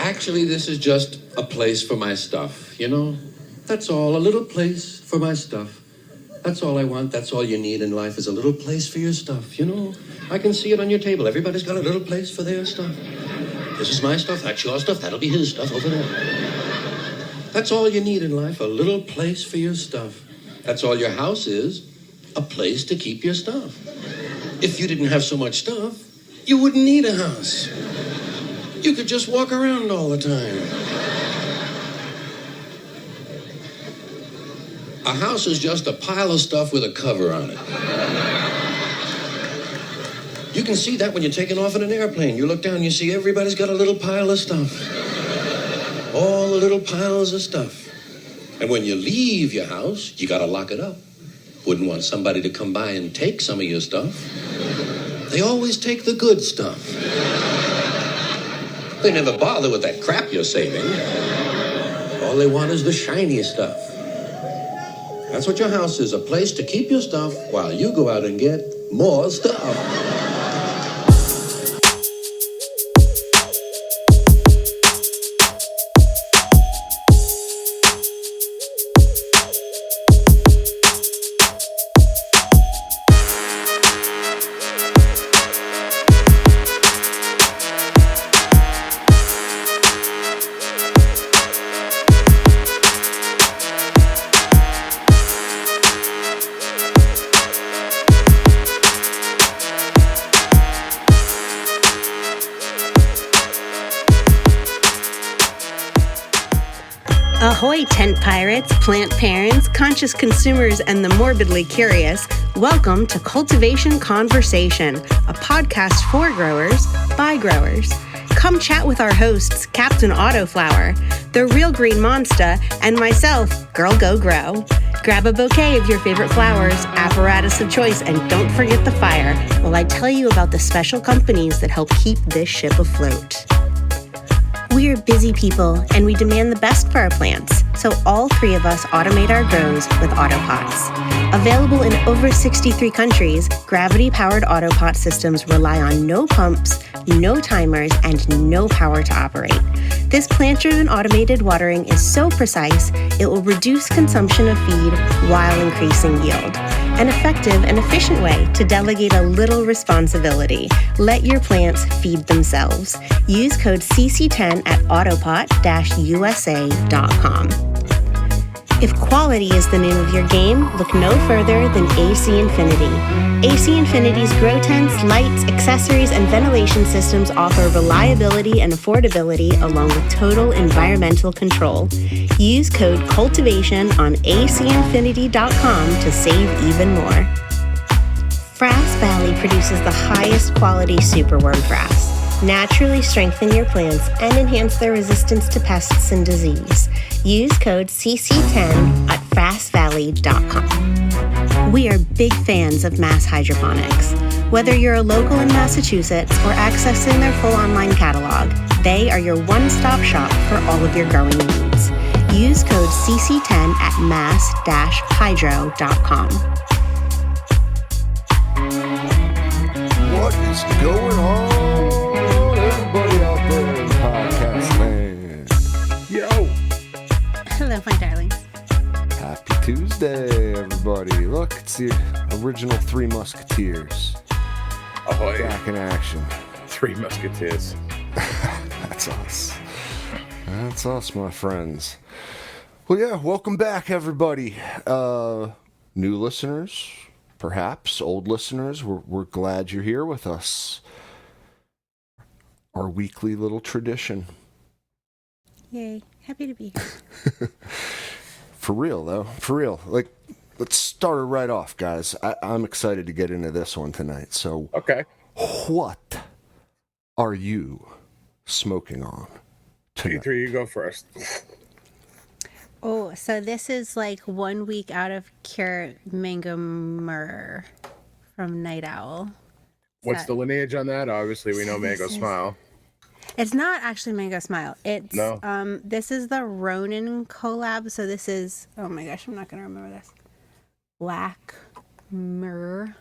Actually, this is just a place for my stuff, you know? That's all, a little place for my stuff. That's all I want. That's all you need in life is a little place for your stuff, you know? I can see it on your table. Everybody's got a little place for their stuff. This is my stuff. That's your stuff. That'll be his stuff over there. That's all you need in life, a little place for your stuff. That's all your house is, a place to keep your stuff. If you didn't have so much stuff, you wouldn't need a house. You could just walk around all the time. A house is just a pile of stuff with a cover on it. You can see that when you're taking off in an airplane. You look down, you see everybody's got a little pile of stuff. All the little piles of stuff. And when you leave your house, you gotta lock it up. Wouldn't want somebody to come by and take some of your stuff. They always take the good stuff. They never bother with that crap you're saving. All they want is the shiny stuff. That's what your house is, a place to keep your stuff while you go out and get more stuff. Ahoy, tent pirates, plant parents, conscious consumers, and the morbidly curious. Welcome to Cultivation Conversation, a podcast for growers, by growers. Come chat with our hosts, Captain Autoflower, the Real Green Monster, and myself, Girl Go Grow. Grab a bouquet of your favorite flowers, apparatus of choice, and don't forget the fire while I tell you about the special companies that help keep this ship afloat. We are busy people, and we demand the best for our plants, so all three of us automate our grows with Autopots. Available in over 63 countries, gravity-powered Autopot systems rely on no pumps, no timers, and no power to operate. This plant-driven automated watering is so precise, it will reduce consumption of feed while increasing yield. An effective and efficient way to delegate a little responsibility. Let your plants feed themselves. Use code CC10 at autopot-usa.com. If quality is the name of your game, look no further than AC Infinity. AC Infinity's grow tents, lights, accessories, and ventilation systems offer reliability and affordability along with total environmental control. Use code CULTIVATION on acinfinity.com to save even more. Frass Valley produces the highest quality superworm frass. Naturally strengthen your plants and enhance their resistance to pests and disease. Use code CC10 at frassvalley.com. We are big fans of mass hydroponics. Whether you're a local in Massachusetts or accessing their full online catalog, they are your one-stop shop for all of your growing needs. Use code CC10 at mass-hydro.com. What is going on, everybody out there in podcast land? Yo! Hello, my darlings. Happy Tuesday, everybody. Look, it's the original Three Musketeers. Ahoy. Back in action. Three Musketeers. That's us. That's us, my friends. Well, yeah, welcome back, everybody. New listeners, perhaps, old listeners, we're glad you're here with us. Our weekly little tradition. Yay. Happy to be here. For real, though. For real. Like, let's start it right off, guys. I'm excited to get into this one tonight. So, Okay. What are you smoking on tonight? P3, you go first. Oh, so this is like 1 week out of Cure Mango Myrrh from Night Owl. What's the lineage on that? Obviously, we know Mango Smile. It's not actually Mango Smile. It's No. This is the Ronin collab. So this is, oh my gosh, I'm not gonna remember this. Black Myrrh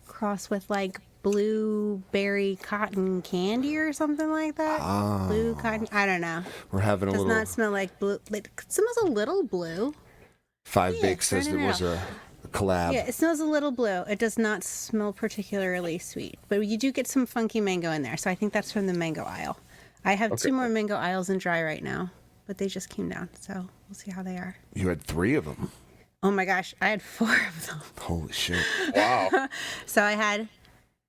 cross with like blueberry cotton candy or something like that. Oh. Blue cotton. I don't know. We're having a Does little. not smell like blue. It smells a little blue. Five Yeah, Bakes says turn it it was out. a collab. Yeah, it smells a little blue. It does not smell particularly sweet, but you do get some funky mango in there. So I think that's from the mango aisle. I have Okay. 2 more mango aisles in dry right now, but they just came down, so we'll see how they are. You had 3 of them. Oh my gosh, I had 4 of them. Holy shit. Wow. So I had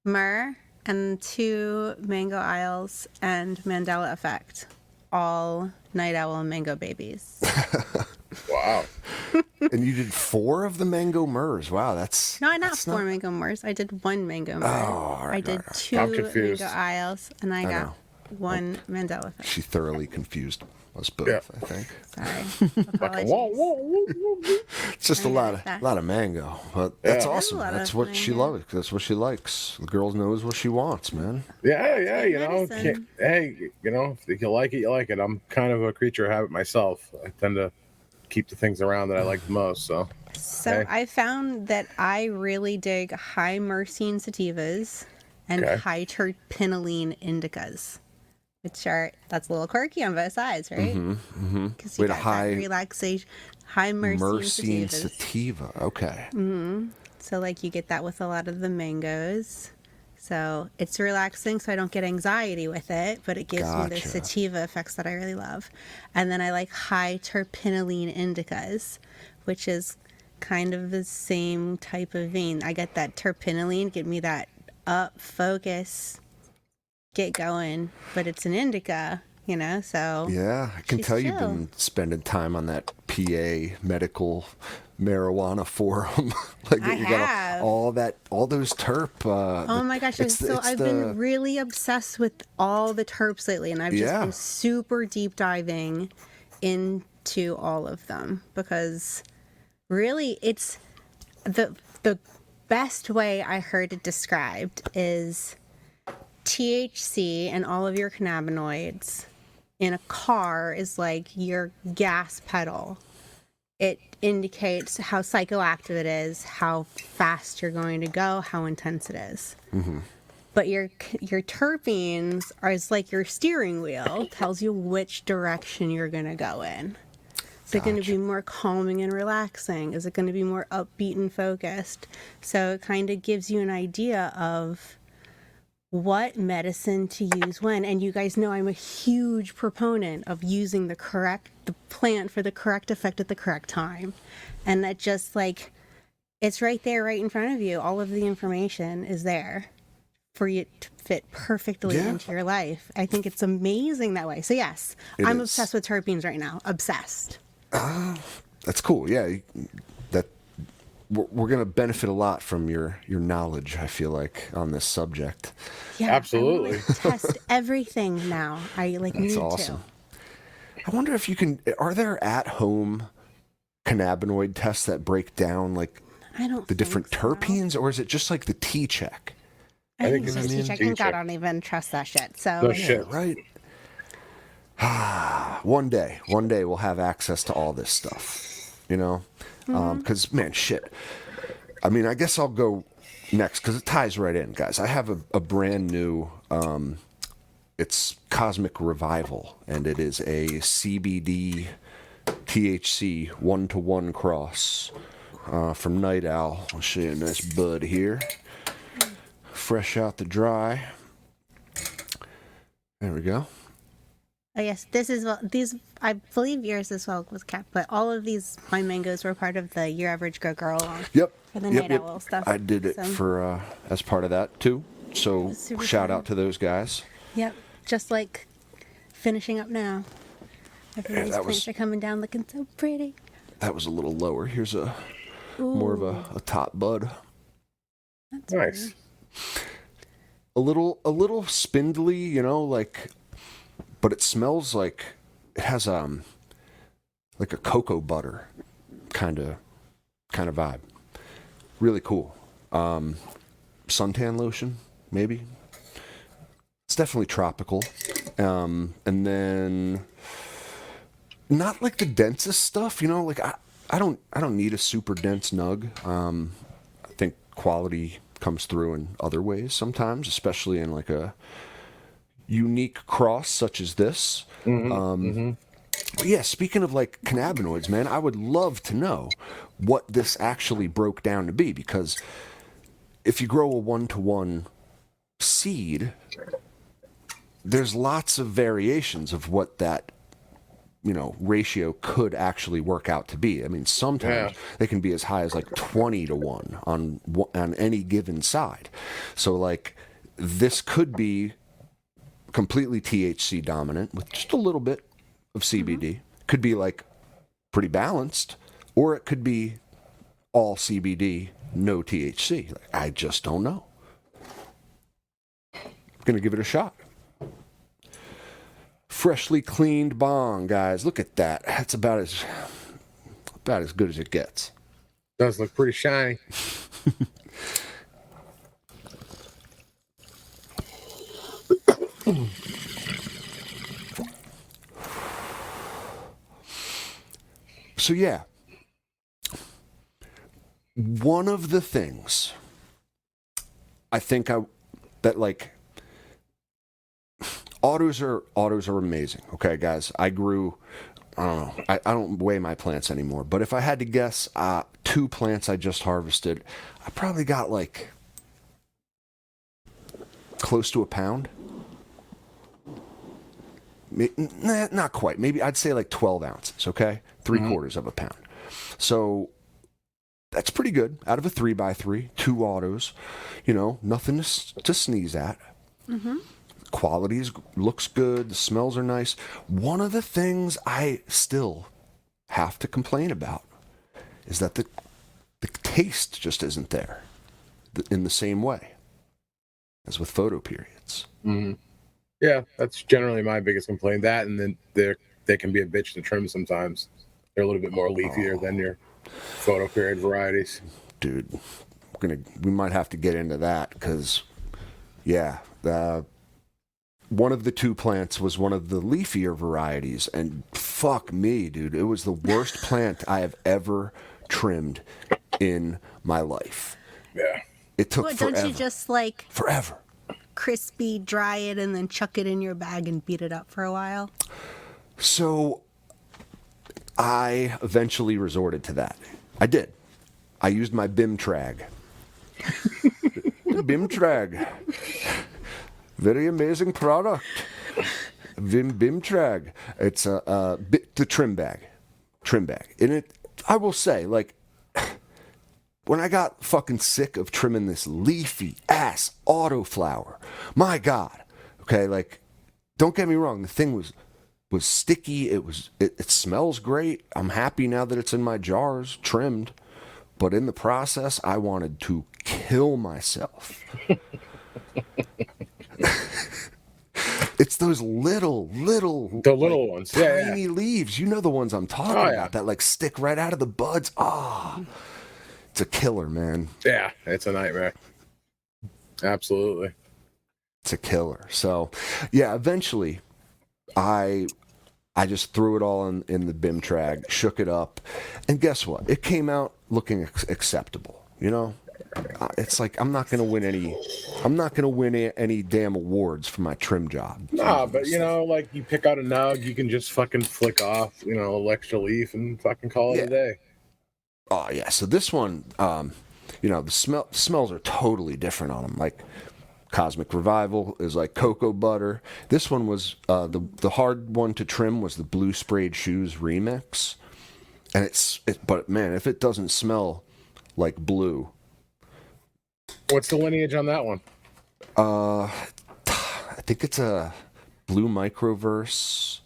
myrrh and 2 mango aisles and Mandela Effect, all night owl and mango babies. Wow. And you did 4 of the mango myrrhs. Wow, that's No, not that's 4 mango myrrhs. I did 1 mango myrrh. all right, I did all right. 2 I'm confused. mango aisles, and I got know. 1 Mandela Effect. She thoroughly confused us both, Yeah. I think. Sorry. Apologies. Whoa, whoa, whoa, whoa. It's just a I lot got of that. lot of mango, but that's Yeah. awesome. There's a lot That's of what she mango. loves. That's what she likes. The girl knows what she wants, man. Yeah, good you know. medicine. Hey, you know, if you like it, you like it. I'm kind of a creature of habit myself. I tend to keep the things around that I like the most. So, So Okay. I found that I really dig high myrcene sativas and Okay. high terpinolene indicas, which are, that's a little quirky on both sides, right? Because Wait, a high relaxation, high myrcene Myrcene sativas. sativa. Okay. So like you get that with a lot of the mangoes. So it's relaxing, so I don't get anxiety with it, but it gives me the Gotcha. sativa effects that I really love. And then I like high terpinolene indicas, which is kind of the same type of vein. I get that terpinolene, get me that up, focus, get going, but it's an indica, you know, so Yeah, I can She's tell you've chill. been spending time on that PA medical marijuana forum. Like I you got have. all those terp. Oh my gosh, I've been really obsessed with all the terps lately, and I've just Yeah. been super deep diving into all of them because really it's the best way I heard it described is THC and all of your cannabinoids in a car is like your gas pedal. It indicates how psychoactive it is, how fast you're going to go, how intense it is. But your terpenes are is like your steering wheel, tells you which direction you're going to go in. Is it going to Gotcha. be more calming and relaxing? Is it going to be more upbeat and focused? So it kind of gives you an idea of what medicine to use when. And you guys know I'm a huge proponent of using the plant for the correct effect at the correct time. And that just like, it's right there, right in front of you. All of the information is there for you to fit perfectly Yeah. into your life. I think it's amazing that way. So yes, It I'm is. obsessed with terpenes right now. Obsessed. That's cool. Yeah, that we're gonna benefit a lot from your knowledge. I feel like on this subject. Yeah, Absolutely. I wanna test everything now. I like That's need awesome. I wonder if you can. Are there at-home cannabinoid tests that break down like to. I don't the different think so. terpenes, or is it just like the T-check? I think it's it's just T-check. a Thank God I T-check. don't even trust that shit. So No like, shit. Right. One day we'll have access to all this stuff, you know? Because, man, shit. I mean, I guess I'll go next because it ties right in, guys. I have a brand new, it's Cosmic Revival, and it is a CBD THC 1-to-1 cross from Night Owl. I'll show you a nice bud here. Fresh out the dry. There we go. oh yes, this is these. I believe yours as well was capped, but all of these my mangoes were part of the Your Average Good Girl. Yep. For the yep, Night Owl stuff. I did it So- for as part of that too. So Super shout fun. out to those guys. Yep, just like finishing up now. Everybody's that plants was- are coming down looking so pretty. That was a little lower. Here's a more of a top bud. That's Nice. pretty. A little spindly, you know, like, but it smells like it has like a cocoa butter kind of vibe. Really cool. Suntan lotion, maybe. It's definitely tropical. And then not like the densest stuff, you know, like I don't need a super dense nug. I think quality comes through in other ways sometimes, especially in like a unique cross such as this. But yeah, speaking of like cannabinoids, man, I would love to know what this actually broke down to be, because if you grow a 1-to-1 seed, there's lots of variations of what that ratio could actually work out to be. I mean, sometimes they can be as high as like 20-to-1 on any given side. So like this could be completely THC dominant with just a little bit of CBD. Could be like pretty balanced, or it could be all CBD, no THC. Like, I just don't know. I'm gonna give it a shot. Freshly cleaned bong, guys. Look at that. That's about as good as it gets. Does look pretty shiny. So yeah, one of the things I think that like autos are amazing. Okay, guys, I don't know. I don't weigh my plants anymore, but if I had to guess, 2 plants I just harvested, I probably got like close to a pound. Not quite. Maybe I'd say like 12 ounces, okay? 3/4 of a pound. So that's pretty good. Out of a 3x3, 2 autos, nothing to sneeze at. Quality looks good. The smells are nice. One of the things I still have to complain about is that the taste just isn't there in the same way as with photo periods. Yeah, that's generally my biggest complaint. That, and then they can be a bitch to trim sometimes. They're a little bit more leafier than your photo period varieties. Dude, we might have to get into that because, yeah, one of the 2 plants was one of the leafier varieties, and fuck me, dude, it was the worst plant I have ever trimmed in my life. Yeah. It took forever. Don't you just like forever crispy dry it and then chuck it in your bag and beat it up for a while? So I eventually resorted to that. I did. I used my BIM-Trag. BIM-Trag. Very amazing product. BIM-Trag. It's the trim bag. And I will say, like, when I got fucking sick of trimming this leafy ass autoflower, my God. Okay, like, don't get me wrong, the thing was sticky. It smells great. I'm happy now that it's in my jars, trimmed. But in the process, I wanted to kill myself. It's those little ones, tiny leaves. You know the ones I'm talking about that like stick right out of the buds. It's a killer, man. Yeah, it's a nightmare. Absolutely, it's a killer. So, yeah, eventually, I just threw it all in the BIM-Trag, shook it up, and guess what? It came out looking acceptable. It's like I'm not gonna win any damn awards for my trim job. Nah, but like you pick out a nug, you can just fucking flick off, a extra leaf and fucking call it a day. Oh yeah. So this one, the smells are totally different on them. Like Cosmic Revival is like cocoa butter. This one was the hard one to trim was the Blue Sprayed Shoes remix, and but man, if it doesn't smell like blue. What's the lineage on that one? I think it's a Blue Microverse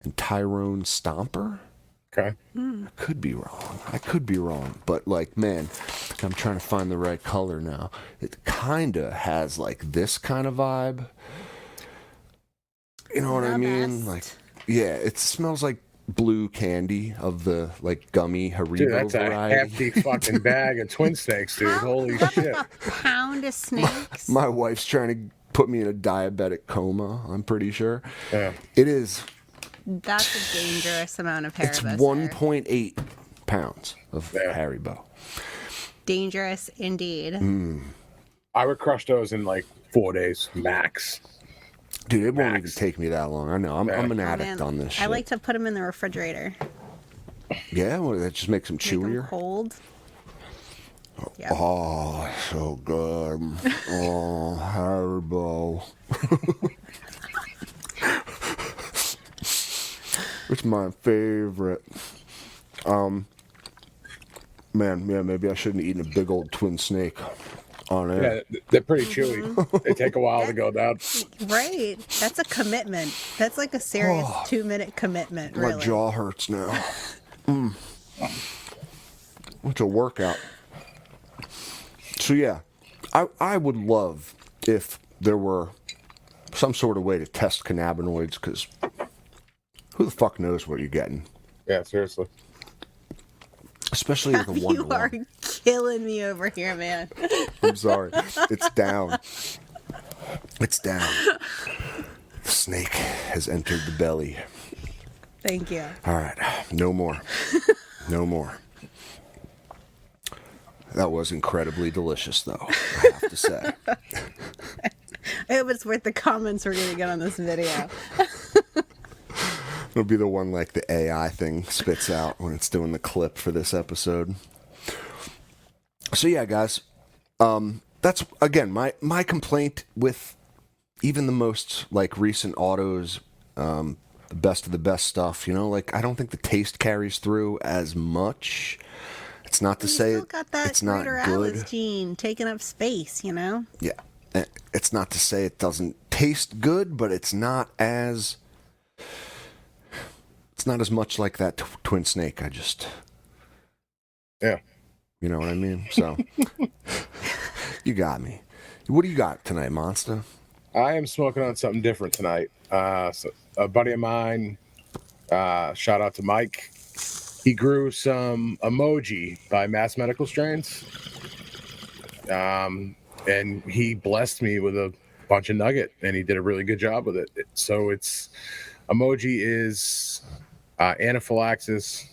and Tyrone Stomper. Okay. I could be wrong. But like, man, I'm trying to find the right color now. It kind of has like this kind of vibe. You know what I mean? Like, yeah, it smells like blue candy of the like gummy Haribo dude, that's variety. A hefty fucking bag of twin snakes, dude. Holy shit. A pound of snakes. My wife's trying to put me in a diabetic coma, I'm pretty sure. Yeah. It is. That's a dangerous amount of Haribo. It's 1.8 pounds of Haribo. dangerous indeed. I would crush those in like 4 days max. Dude, it won't Max. even take me that long. I know. I'm an addict on this shit. I like to put them in the refrigerator. Yeah, well, that just makes them Make them chewier. cold. Yeah. Oh, so good. Oh, Haribo. It's my favorite. Man, yeah, maybe I shouldn't have eaten a big old twin snake on air. Yeah, they're pretty chewy. They take a while to go down. Right. That's a commitment. That's like a serious 2-minute commitment, My really. jaw hurts now. It's a workout. So yeah, I would love if there were some sort of way to test cannabinoids, because who the fuck knows what you're getting? Yeah, seriously. Especially like a You are 1-to-1. killing me over here, man. I'm sorry. It's down. It's down. The snake has entered the belly. Thank you. All right. No more. No more. That was incredibly delicious, though, I have to say. I hope it's worth the comments we're going to get on this video. It'll be the one like the AI thing spits out when it's doing the clip for this episode. So yeah, guys, that's again my complaint with even the most like recent autos, the best of the best stuff. You know, like I don't think the taste carries through as much. It's not to say Still got that it's not greater good. Alice gene taking up space, you know? Yeah, it's not to say it doesn't taste good, but it's not as much like that twin snake. Yeah. You know what I mean? So, you got me. What do you got tonight, Monster? I am smoking on something different tonight. So a buddy of mine, shout out to Mike. He grew some emoji by Mass Medical Strains. And he blessed me with a bunch of nugget, and he did a really good job with it. So it's emoji is anaphylaxis,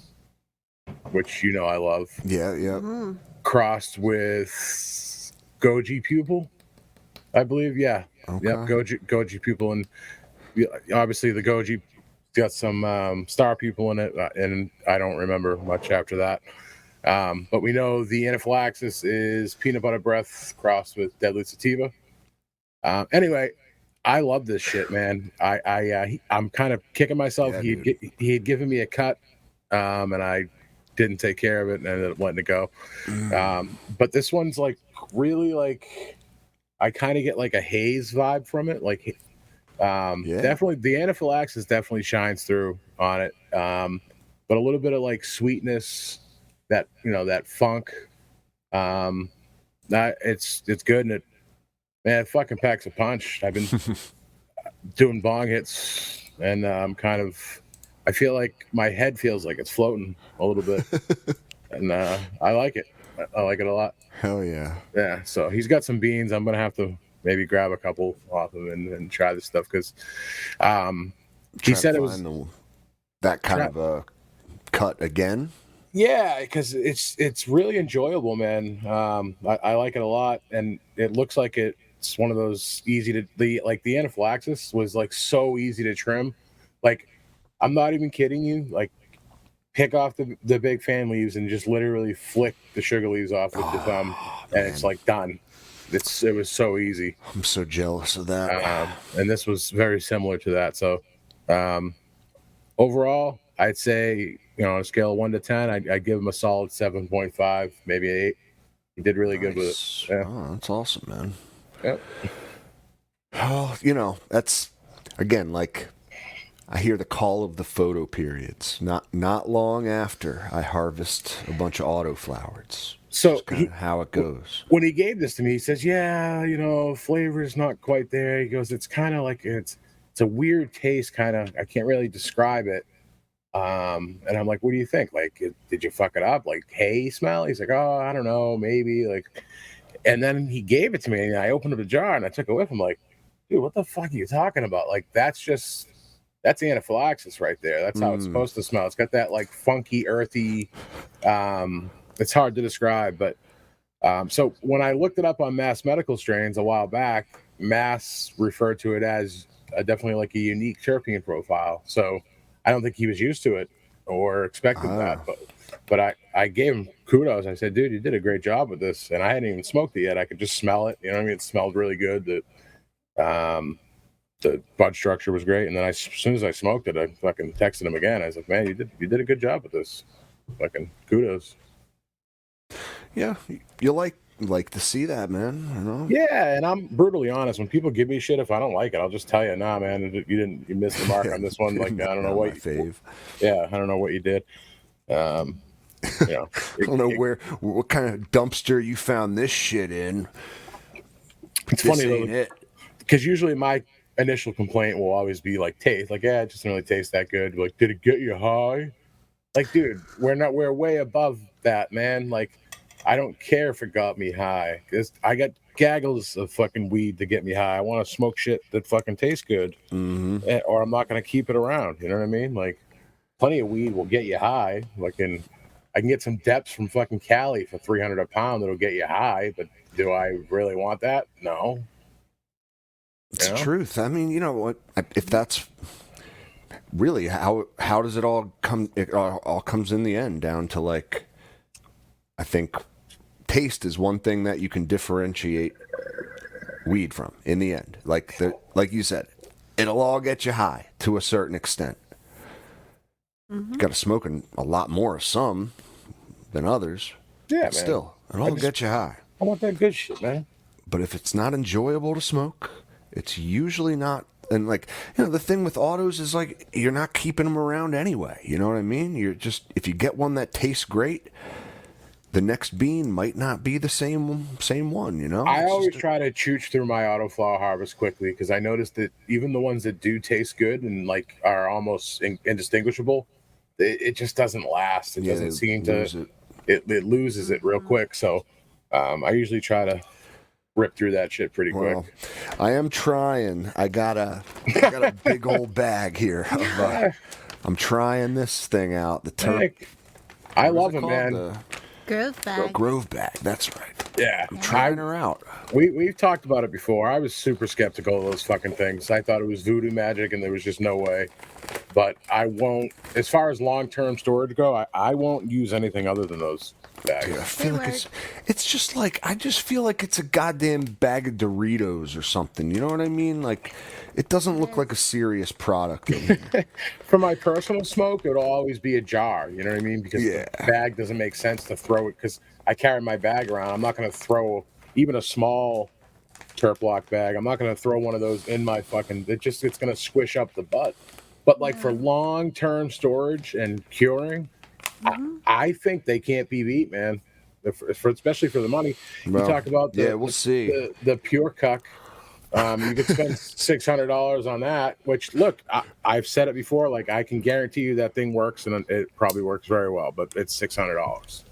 which you know I love. Yeah. Crossed with goji pupil, I believe. Yeah. Okay. Yep. Goji pupil, and obviously the goji got some star pupil in it, and I don't remember much after that. But we know the anaphylaxis is peanut butter breath crossed with deadly sativa. Anyway, I love this shit, man. I'm kind of kicking myself. Yeah, He had given me a cut, and I didn't take care of it and ended up letting it go. But this one's like really like I kind of get like a haze vibe from it. Like definitely the anaphylaxis definitely shines through on it. But a little bit of like sweetness, that that funk. It's good, and it fucking packs a punch. I've been doing bong hits, and I feel like my head feels like it's floating a little bit, and I like it. I like it a lot. Hell yeah. Yeah. So he's got some beans. I'm gonna have to maybe grab a couple off him and try this stuff, because he said it was that kind of a cut again. Yeah, because it's really enjoyable, man. I like it a lot, and it looks like it's one of those easy to the anaphylaxis was like so easy to trim. Like, I'm not even kidding you. Like, pick off the big fan leaves and just literally flick the sugar leaves off with your thumb, and it's like done. It was so easy. I'm so jealous of that. And this was very similar to that. So, overall, I'd say, on a scale of 1 to 10, I'd give him a solid 7.5, maybe 8. He did really good with it. Yeah. Oh, that's awesome, man. Yep. Oh, that's again like I hear the call of the photo periods. Not long after I harvest a bunch of autoflowers. So how it goes. When he gave this to me, he says, "Yeah, flavor's not quite there." He goes, "It's kind of like it's a weird taste, kind of. I can't really describe it." And I'm like, "What do you think? Like, did you fuck it up? Like, hay smell?" He's like, "Oh, I don't know, maybe." Like, and then he gave it to me, and I opened up a jar and I took a whiff. I'm like, "Dude, what the fuck are you talking about? Like, that's anaphylaxis right there. That's how it's supposed to smell. It's got that like funky, earthy. It's hard to describe, but So when I looked it up on Mass Medical Strains a while back, Mass referred to it as definitely like a unique terpene profile. So I don't think he was used to it or expected that. Ah, But I gave him kudos. I said, dude, you did a great job with this. And I hadn't even smoked it yet. I could just smell it. You know what I mean? It smelled really good. The bud structure was great. And then as soon as I smoked it, I fucking texted him again. I was like, man, you did a good job with this. Fucking kudos. yeah, you like to see that, man. You know? Yeah, and I'm brutally honest. When people give me shit, if I don't like it, I'll just tell you, nah, man, you missed the mark on this one. Like, I don't know Not my what, fave. yeah, I don't know what you did. Um, you know, I don't know what kind of dumpster you found this shit in. it's This funny ain't though, it. because usually my initial complaint will always be like taste, like, yeah, it just didn't really taste that good. Like, did it get you high? Like, dude, we're way above that, man. Like, I don't care if it got me high, because I got gaggles of fucking weed to get me high. I want to smoke shit that fucking tastes good. Mm-hmm. Or I'm not going to keep it around. You know what I mean? Like, plenty of weed will get you high. I can get some depths from fucking Cali for $300 a pound that'll get you high. But do I really want that? No. It's You the know? truth. I mean, you know what? If that's really how does it all come? It all comes in the end down to like, I think taste is one thing that you can differentiate weed from in the end. Like you said, it'll all get you high to a certain extent. You got to smoke a lot more of some than others, Yeah, but man. still, it'll get you high. I want that good shit, man. But if it's not enjoyable to smoke, it's usually not. And like, you know, the thing with autos is like you're not keeping them around anyway. You know what I mean? You're just, if you get one that tastes great, the next bean might not be the same one. You know? I It's always just try to chooch through my autoflower harvest quickly because I noticed that even the ones that do taste good and like are almost indistinguishable, it just doesn't last. It yeah, doesn't they seem to. lose it. It loses it real quick. So I usually try to rip through that shit pretty quick. Well, I am trying. I got a big old bag here. I'm trying this thing out. The Heck, I what is love it, called? man. The Grove bag. Grove bag. That's right. Yeah, I'm trying her out. we've talked about it before. I was super skeptical of those fucking things. I thought it was voodoo magic, and there was just no way. But I won't. As far as long-term storage go, I won't use anything other than those bags. Dude, I feel They like it's just like I just feel like it's a goddamn bag of Doritos or something. You know what I mean? Like it doesn't look like a serious product. For my personal smoke, it'll always be a jar. You know what I mean? Because Yeah. the bag doesn't make sense to throw it. Because I carry my bag around. I'm not going to throw even a small terp block bag. I'm not going to throw one of those in my fucking. It's going to squish up the butt. But like for long-term storage and curing, I think they can't be beat, man. Especially for the money. Well, You talk about we'll see. the pure cuck. You could spend $600 on that. Which look, I've said it before. Like I can guarantee you that thing works, and it probably works very well. But it's $600.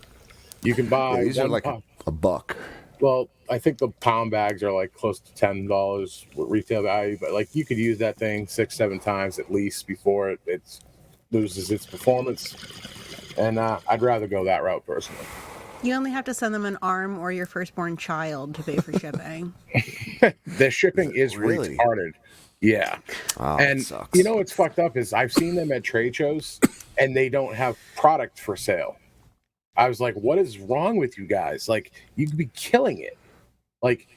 You can buy These are one like pound. a buck. Well, I think the pound bags are like close to $10 retail value, but like you could use that thing 6-7 times at least before it loses its performance. And I'd rather go that route personally. You only have to send them an arm or your firstborn child to pay for shipping. The shipping is Really? retarded. Yeah. Oh, And that sucks. you know what's fucked up is I've seen them at trade shows and they don't have product for sale. I was like, what is wrong with you guys? Like, you could be killing it. Like,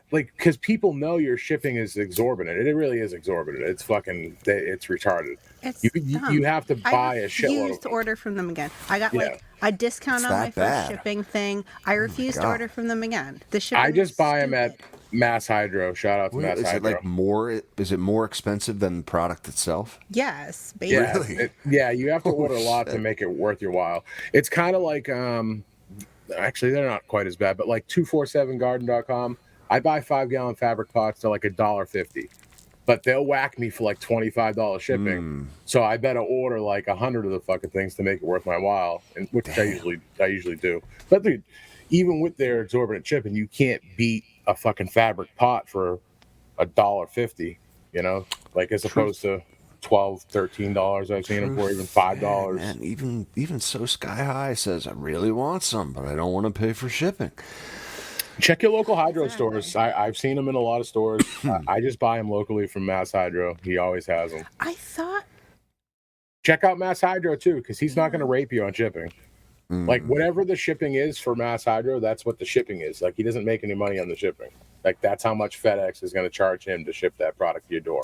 because people know your shipping is exorbitant. It really is exorbitant. It's fucking, it's retarded. It's You dumb. have to buy a I shitload refuse of to them. order from them again. I got Yeah. like a discount It's on my that first bad. shipping thing. I refuse to God. order from them again. The shipping I just is buy them at stupid. Mass Hydro. Shout out to Mass Is it Hydro. like more? Is it more expensive than the product itself? Yes, Yeah, basically. Really? you have to Oh, order a lot to shit. make it worth your while. It's kind of like actually they're not quite as bad, but like 247garden.com, I buy 5-gallon fabric pots to like $1.50. But they'll whack me for like $25 shipping. So I better order like 100 of the fucking things to make it worth my while, and which I usually do. But dude, even with their exorbitant shipping, you can't beat a fucking fabric pot for $1.50. You know, like as opposed to $12, $13 I've seen them for, even $5. And even So Sky High says, I really want some, but I don't want to pay for shipping. Check your local hydro stores. I've seen them in a lot of stores. I just buy them locally from Mass Hydro. He always has them. I thought. Check out Mass Hydro too, because he's not going to rape you on shipping. Like whatever the shipping is for Mass Hydro, that's what the shipping is. Like he doesn't make any money on the shipping. Like that's how much FedEx is going to charge him to ship that product to your door.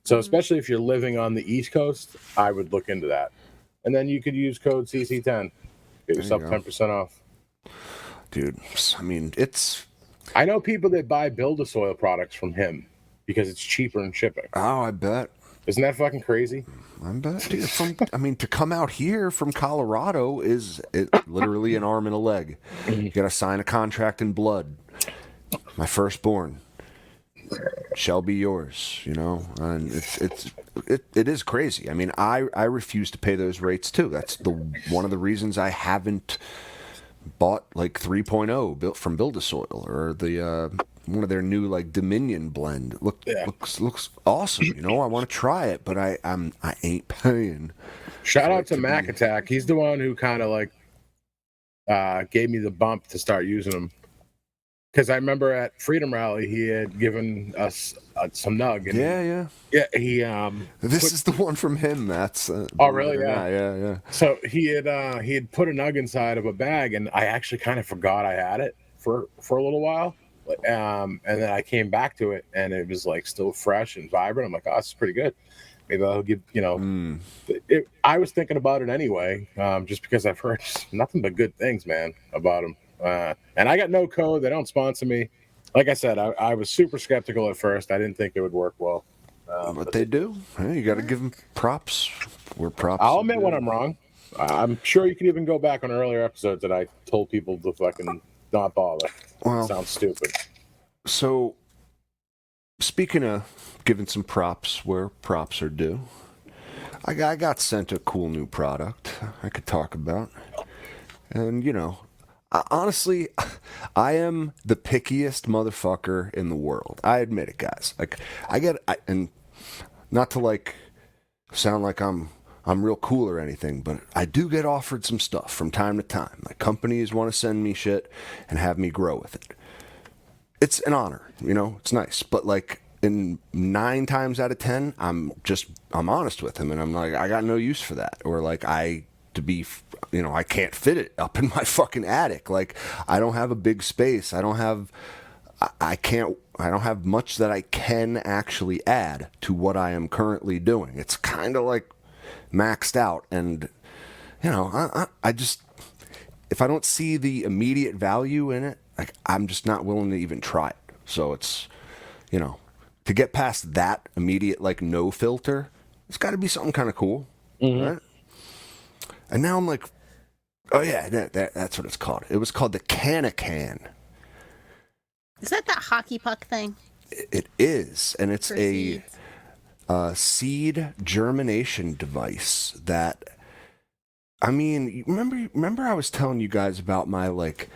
So especially if you're living on the East Coast, I would look into that. And then you could use code CC10. Get yourself 10% off. Dude, I mean, I know people that buy Build-A-Soil products from him because it's cheaper in shipping. Oh, I bet. Isn't that fucking crazy? I bet. Dude, to come out here from Colorado is literally an arm and a leg. You got to sign a contract in blood. My firstborn shall be yours, and it is crazy. I mean, I refuse to pay those rates too. That's one of the reasons I haven't bought like 3.0 built from Build-A-Soil or the one of their new like Dominion blend. Looks awesome. I want to try it, but I ain't paying. Shout out to Mac Attack. He's the one who kind of like gave me the bump to start using them. Because I remember at Freedom Rally, he had given us some nug. And yeah. He this is the one from him. That's oh really? Yeah. So he had put a nug inside of a bag, and I actually kind of forgot I had it for a little while. And then I came back to it, and it was like still fresh and vibrant. I'm like, oh, this is pretty good. Maybe I'll give I was thinking about it anyway, just because I've heard nothing but good things, man, about him. And I got no code. They don't sponsor me. Like I said, I was super skeptical at first. I didn't think it would work well. But they do. Hey, you got to give them props where props. I'll admit when I'm wrong. I'm sure you could even go back on earlier episodes that I told people to fucking not bother. Well, sounds stupid. So, speaking of giving some props where props are due, I got sent a cool new product I could talk about. And, honestly, I am the pickiest motherfucker in the world. I admit it, guys. Like, and not to like sound like I'm real cool or anything, but I do get offered some stuff from time to time. Like companies want to send me shit and have me grow with it. It's an honor, it's nice. But like in 9 times out of 10, I'm honest with him, and I'm like, I got no use for that, or like I can't fit it up in my fucking attic. Like I don't have a big space. I don't have much that I can actually add to what I am currently doing. It's kind of like maxed out, and I just, if I don't see the immediate value in it, like I'm just not willing to even try it. So it's, to get past that immediate like no filter, it's got to be something kind of cool, right? And now I'm like, oh yeah, that's what it's called. It was called the Can-A-Can. Is that hockey puck thing? It is, and it's For a seeds. seed germination device that, I mean, remember I was telling you guys about my like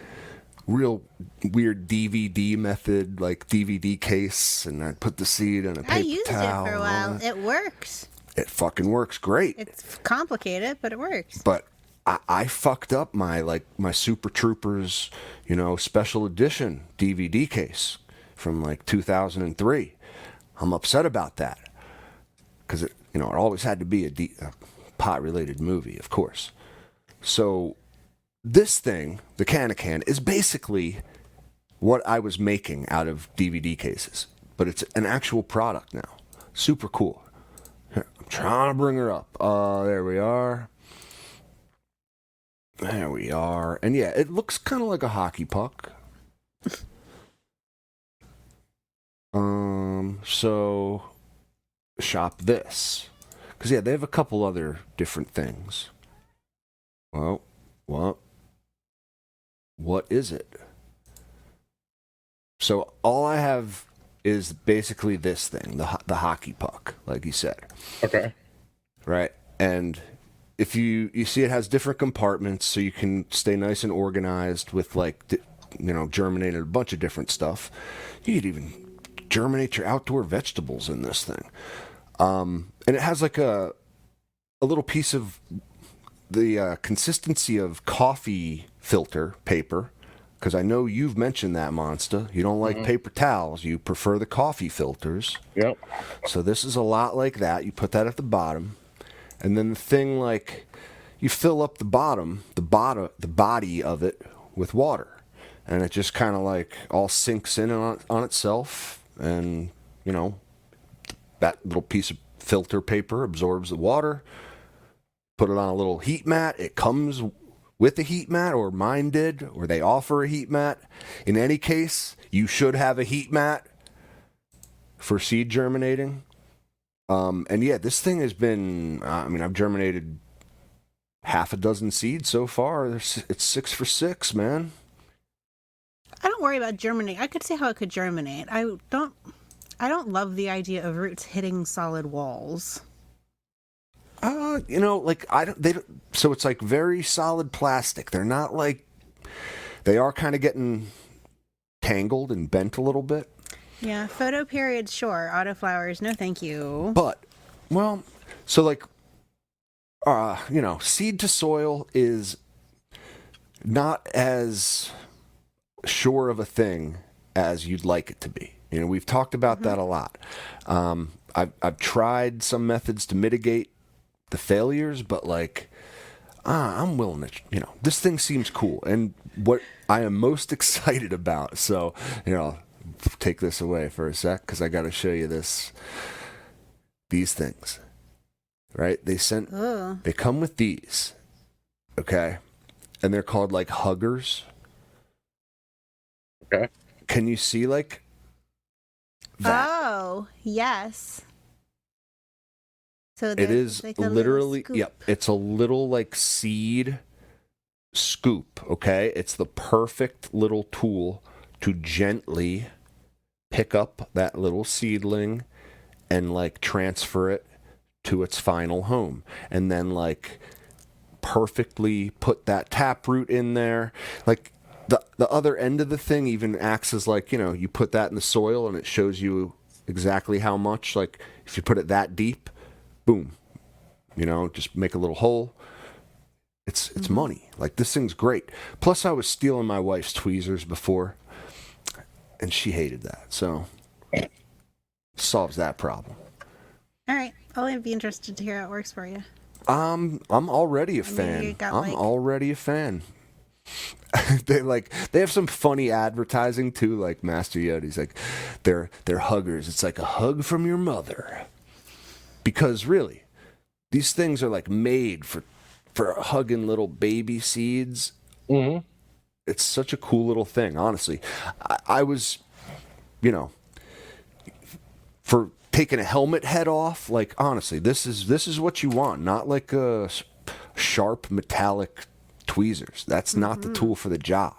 real weird DVD method, like DVD case, and I put the seed in a paper towel. I used it for a while. It works. It fucking works great. It's complicated, but it works. But I fucked up my Super Troopers, special edition DVD case from like 2003. I'm upset about that because it always had to be a pot-related movie, of course. So this thing, the Can-A-Can, is basically what I was making out of DVD cases, but it's an actual product now. Super cool. Here, I'm trying to bring her up. There we are. There we are. And yeah, it looks kind of like a hockey puck. So shop this. Because yeah, they have a couple other different things. Well, what is it? So all I have is basically this thing, the hockey puck, like you said. Okay. Right? And if you see, it has different compartments, so you can stay nice and organized with germinated a bunch of different stuff. You could even germinate your outdoor vegetables in this thing. And and it has like a little piece of the consistency of coffee filter paper, because I know you've mentioned that, Monster. You don't like paper towels. You prefer the coffee filters. Yep. So this is a lot like that. You put that at the bottom, and then the thing, like, you fill up the body of it with water, and it just kind of like all sinks in on itself, and you know, that little piece of filter paper absorbs the water. Put it on a little heat mat. It comes with a heat mat, or mine did, or they offer a heat mat. In any case, you should have a heat mat for seed germinating. And yeah, this thing has been, I've germinated half a dozen seeds so far. It's 6 for 6, man. I don't worry about germinating. I could see how it could germinate. I don't love the idea of roots hitting solid walls. So it's like very solid plastic. They're not like, they are kind of getting tangled and bent a little bit. Yeah, photo periods, sure. Autoflowers, no thank you. But, well, so like, seed to soil is not as sure of a thing as you'd like it to be. You know, we've talked about that a lot. I've tried some methods to mitigate the failures, but like, I'm willing to, this thing seems cool. And what I am most excited about, so, take this away for a sec, because I got to show you these things, right? They come with these, okay? And they're called like huggers. Okay. Can you see like that? Oh, yes. So It is like literally, yep, it's a little like seed scoop, okay? It's the perfect little tool to gently pick up that little seedling and like transfer it to its final home. And then like perfectly put that taproot in there. Like the other end of the thing even acts as like, you put that in the soil and it shows you exactly how much. Like if you put it that deep, boom, just make a little hole. It's money. Like, this thing's great. Plus, I was stealing my wife's tweezers before, and she hated that. So, solves that problem. All right. I'll be interested to hear how it works for you. I'm already a fan. I'm already a fan. They have some funny advertising too, like Master Yoda's like they're huggers. It's like a hug from your mother. Because really, these things are like made for hugging little baby seeds. Mm-hmm. It's such a cool little thing, honestly. I was, for taking a helmet head off, like, honestly, this is what you want, not like a sharp metallic tweezers. That's not the tool for the job.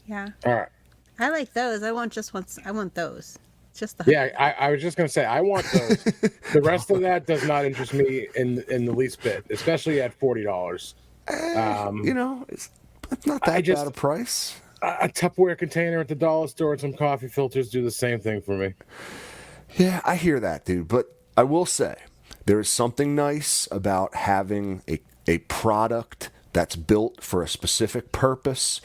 Yeah. All right. I like those. I want those. Just the Yeah, I was just gonna say I want those. The rest of that does not interest me in the least bit, especially at $40. It's not that bad a price. A Tupperware container at the dollar store and some coffee filters do the same thing for me. Yeah, I hear that, dude. But I will say, there is something nice about having a product that's built for a specific purpose.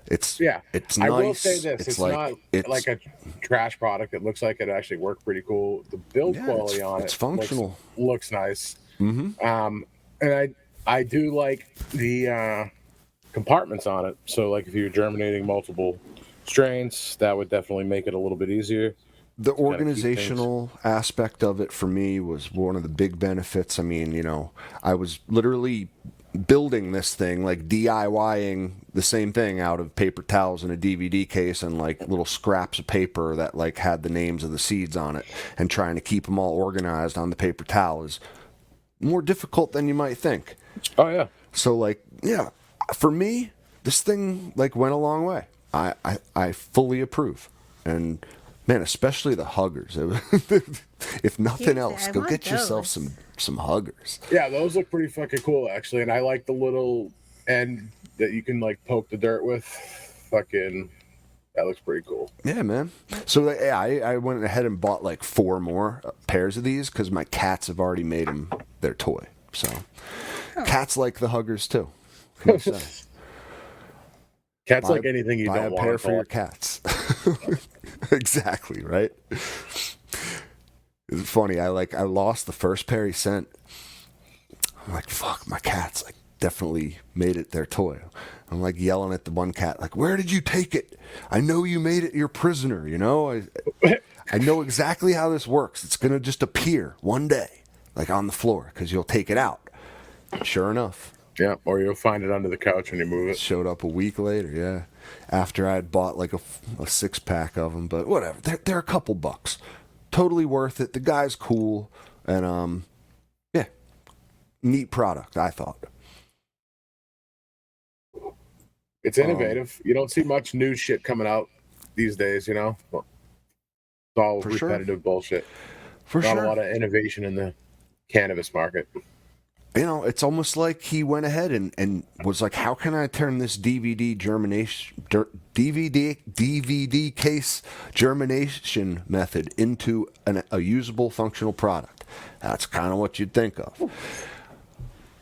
It's nice. I will say this: it's not like a trash product. It looks like it actually worked pretty cool. The build quality on it's functional. Looks nice. Mm-hmm. And I do like the compartments on it. So like if you're germinating multiple strains, that would definitely make it a little bit easier. The organizational aspect of it for me was one of the big benefits. I mean, I was literally building this thing, like DIYing the same thing out of paper towels and a DVD case and like little scraps of paper that like had the names of the seeds on it, and trying to keep them all organized on the paper towel is more difficult than you might think. Oh yeah. So like, yeah, for me, this thing like went a long way. I fully approve. And man, especially the huggers. If nothing else, go get yourself some huggers. Yeah, those look pretty fucking cool, actually. And I like the little end that you can like poke the dirt with. Fucking, That looks pretty cool. Yeah, man. So yeah, I went ahead and bought like 4 more pairs of these because my cats have already made them their toy. So cats like the huggers too. What can you say? Cats like anything you buy don't a want. pair for your cats. Exactly, right? It's funny. I lost the first pair he sent. I'm like, fuck, my cat's like definitely made it their toy. I'm like yelling at the one cat, like, where did you take it? I know you made it your prisoner, you know? I know exactly how this works. It's going to just appear one day, like on the floor, because you'll take it out. Sure enough. Yeah, or you'll find it under the couch when you move it. Showed up a week later, yeah. After I had bought like a 6-pack of them, but whatever. They're a couple bucks. Totally worth it. The guy's cool, and yeah, neat product, I thought. It's innovative. You don't see much new shit coming out these days, you know? It's all repetitive bullshit. For Not sure. a lot of innovation in the cannabis market. You know, it's almost like he went ahead and was like, how can I turn this DVD case germination method into a usable, functional product? That's kind of what you'd think of.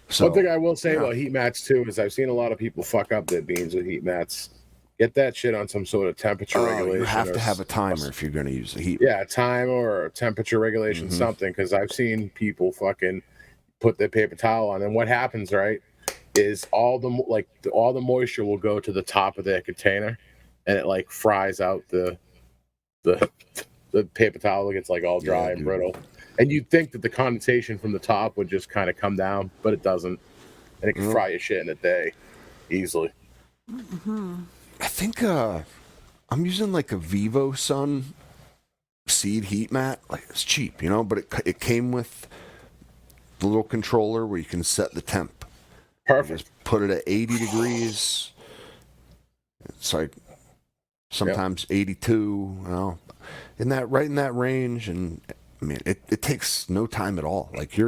So, one thing I will say about heat mats too is I've seen a lot of people fuck up their beans with heat mats. Get that shit on some sort of temperature regulation. You have to have a timer if you're going to use the heat. Yeah, a timer or a temperature regulation, something. Because I've seen people fucking put their paper towel on, and what happens, right, is all the moisture will go to the top of their container, and it like fries out the paper towel. It gets like all dry and brittle. And you'd think that the condensation from the top would just kind of come down, but it doesn't. And it can fry your shit in a day easily. I think I'm using like a Vivo Sun seed heat mat. Like, it's cheap, you know, but it came with the little controller where you can set the temp. Perfect. Just put it at 80 degrees. It's like sometimes 82, you know, right in that range. And I mean, it takes no time at all. Like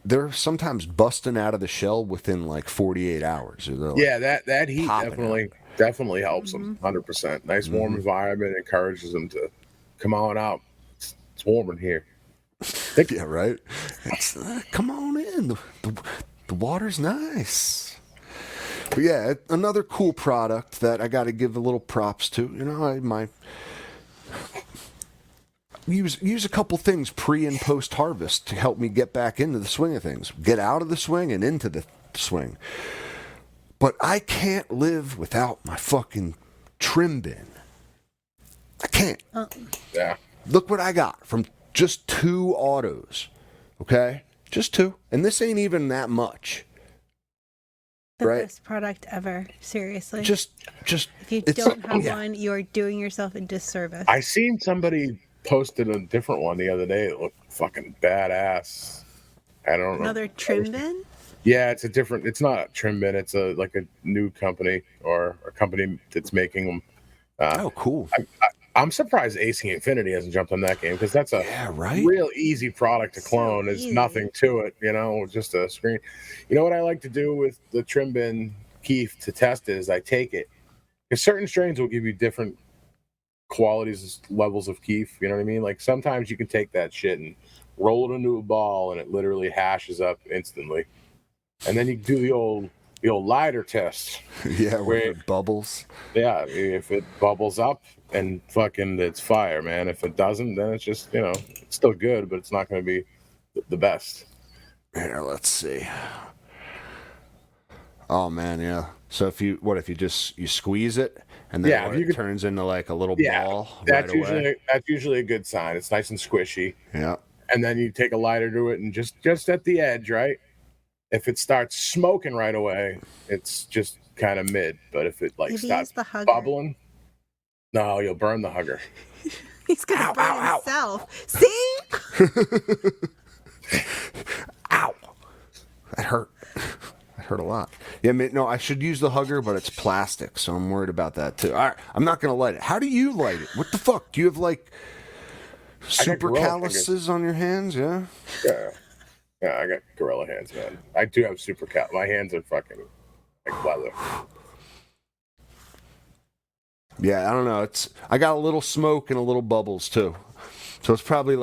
they're sometimes busting out of the shell within like 48 hours. Like, yeah, that heat definitely helps them. 100%. Nice warm environment encourages them to come on out. It's warm in here. Yeah, right. Come on in. The water's nice. But yeah, another cool product that I got to give a little props to. You know, I might use a couple things pre and post harvest to help me get back into the swing of things, get out of the swing and into the swing. But I can't live without my fucking trim bin. I can't. Yeah. Look what I got from just 2 autos. Okay? Just 2. And this ain't even that much. The right? best product ever. Seriously. Just if you don't have one, you're doing yourself a disservice. I seen somebody posted a different one the other day. It looked fucking badass. I don't know. Another trim bin? Yeah, it's not a trim bin. It's a new company or a company that's making them. Oh, cool. I'm surprised AC Infinity hasn't jumped on that game because that's a real easy product to clone. There's nothing to it, you know, just a screen. You know what I like to do with the trim bin keef to test it is I take it because certain strains will give you different qualities, levels of keef. You know what I mean? Like sometimes you can take that shit and roll it into a ball and it literally hashes up instantly. And then you do the old lighter test. Yeah, where it bubbles. Yeah, if it bubbles up and fucking it's fire, man. If it doesn't, then it's just, you know, it's still good, but it's not going to be the best. Here, let's see. Oh man, yeah. So if you squeeze it and then it turns into like a little ball. That's usually a good sign. It's nice and squishy. Yeah. And then you take a lighter to it and just at the edge, right? If it starts smoking right away, it's just kind of mid. But if it starts bubbling, no, you'll burn the hugger. He's gonna burn himself. See? Ow! That hurt. That hurt a lot. Yeah, no, I should use the hugger, but it's plastic, so I'm worried about that too. All right, I'm not gonna light it. How do you light it? What the fuck? Do you have like super calluses on your hands? Yeah. Yeah, I got gorilla hands, man. I do have super cal. My hands are fucking like leather. Yeah, I don't know. I got a little smoke and a little bubbles too, so it's probably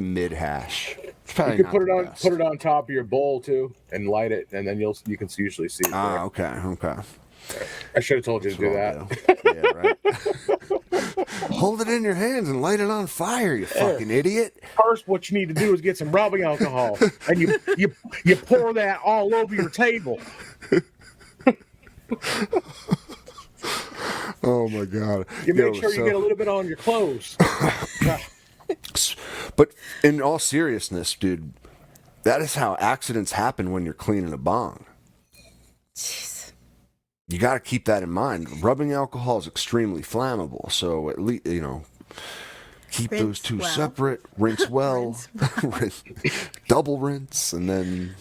mid hash. It's probably You not could the best. put it on top of your bowl too, and light it, and then you can usually see it there. Okay. I should have told you to do That's that. what I'll do. Yeah, right. Hold it in your hands and light it on fire, you fucking idiot. First, what you need to do is get some rubbing alcohol, and you pour that all over your table. Oh my god. You make sure you get a little bit on your clothes. But in all seriousness, dude, that is how accidents happen when you're cleaning a bong. Jeez. You got to keep that in mind. Rubbing alcohol is extremely flammable, so at least keep Rinse those two well. separate. Rinse well, double rinse, and then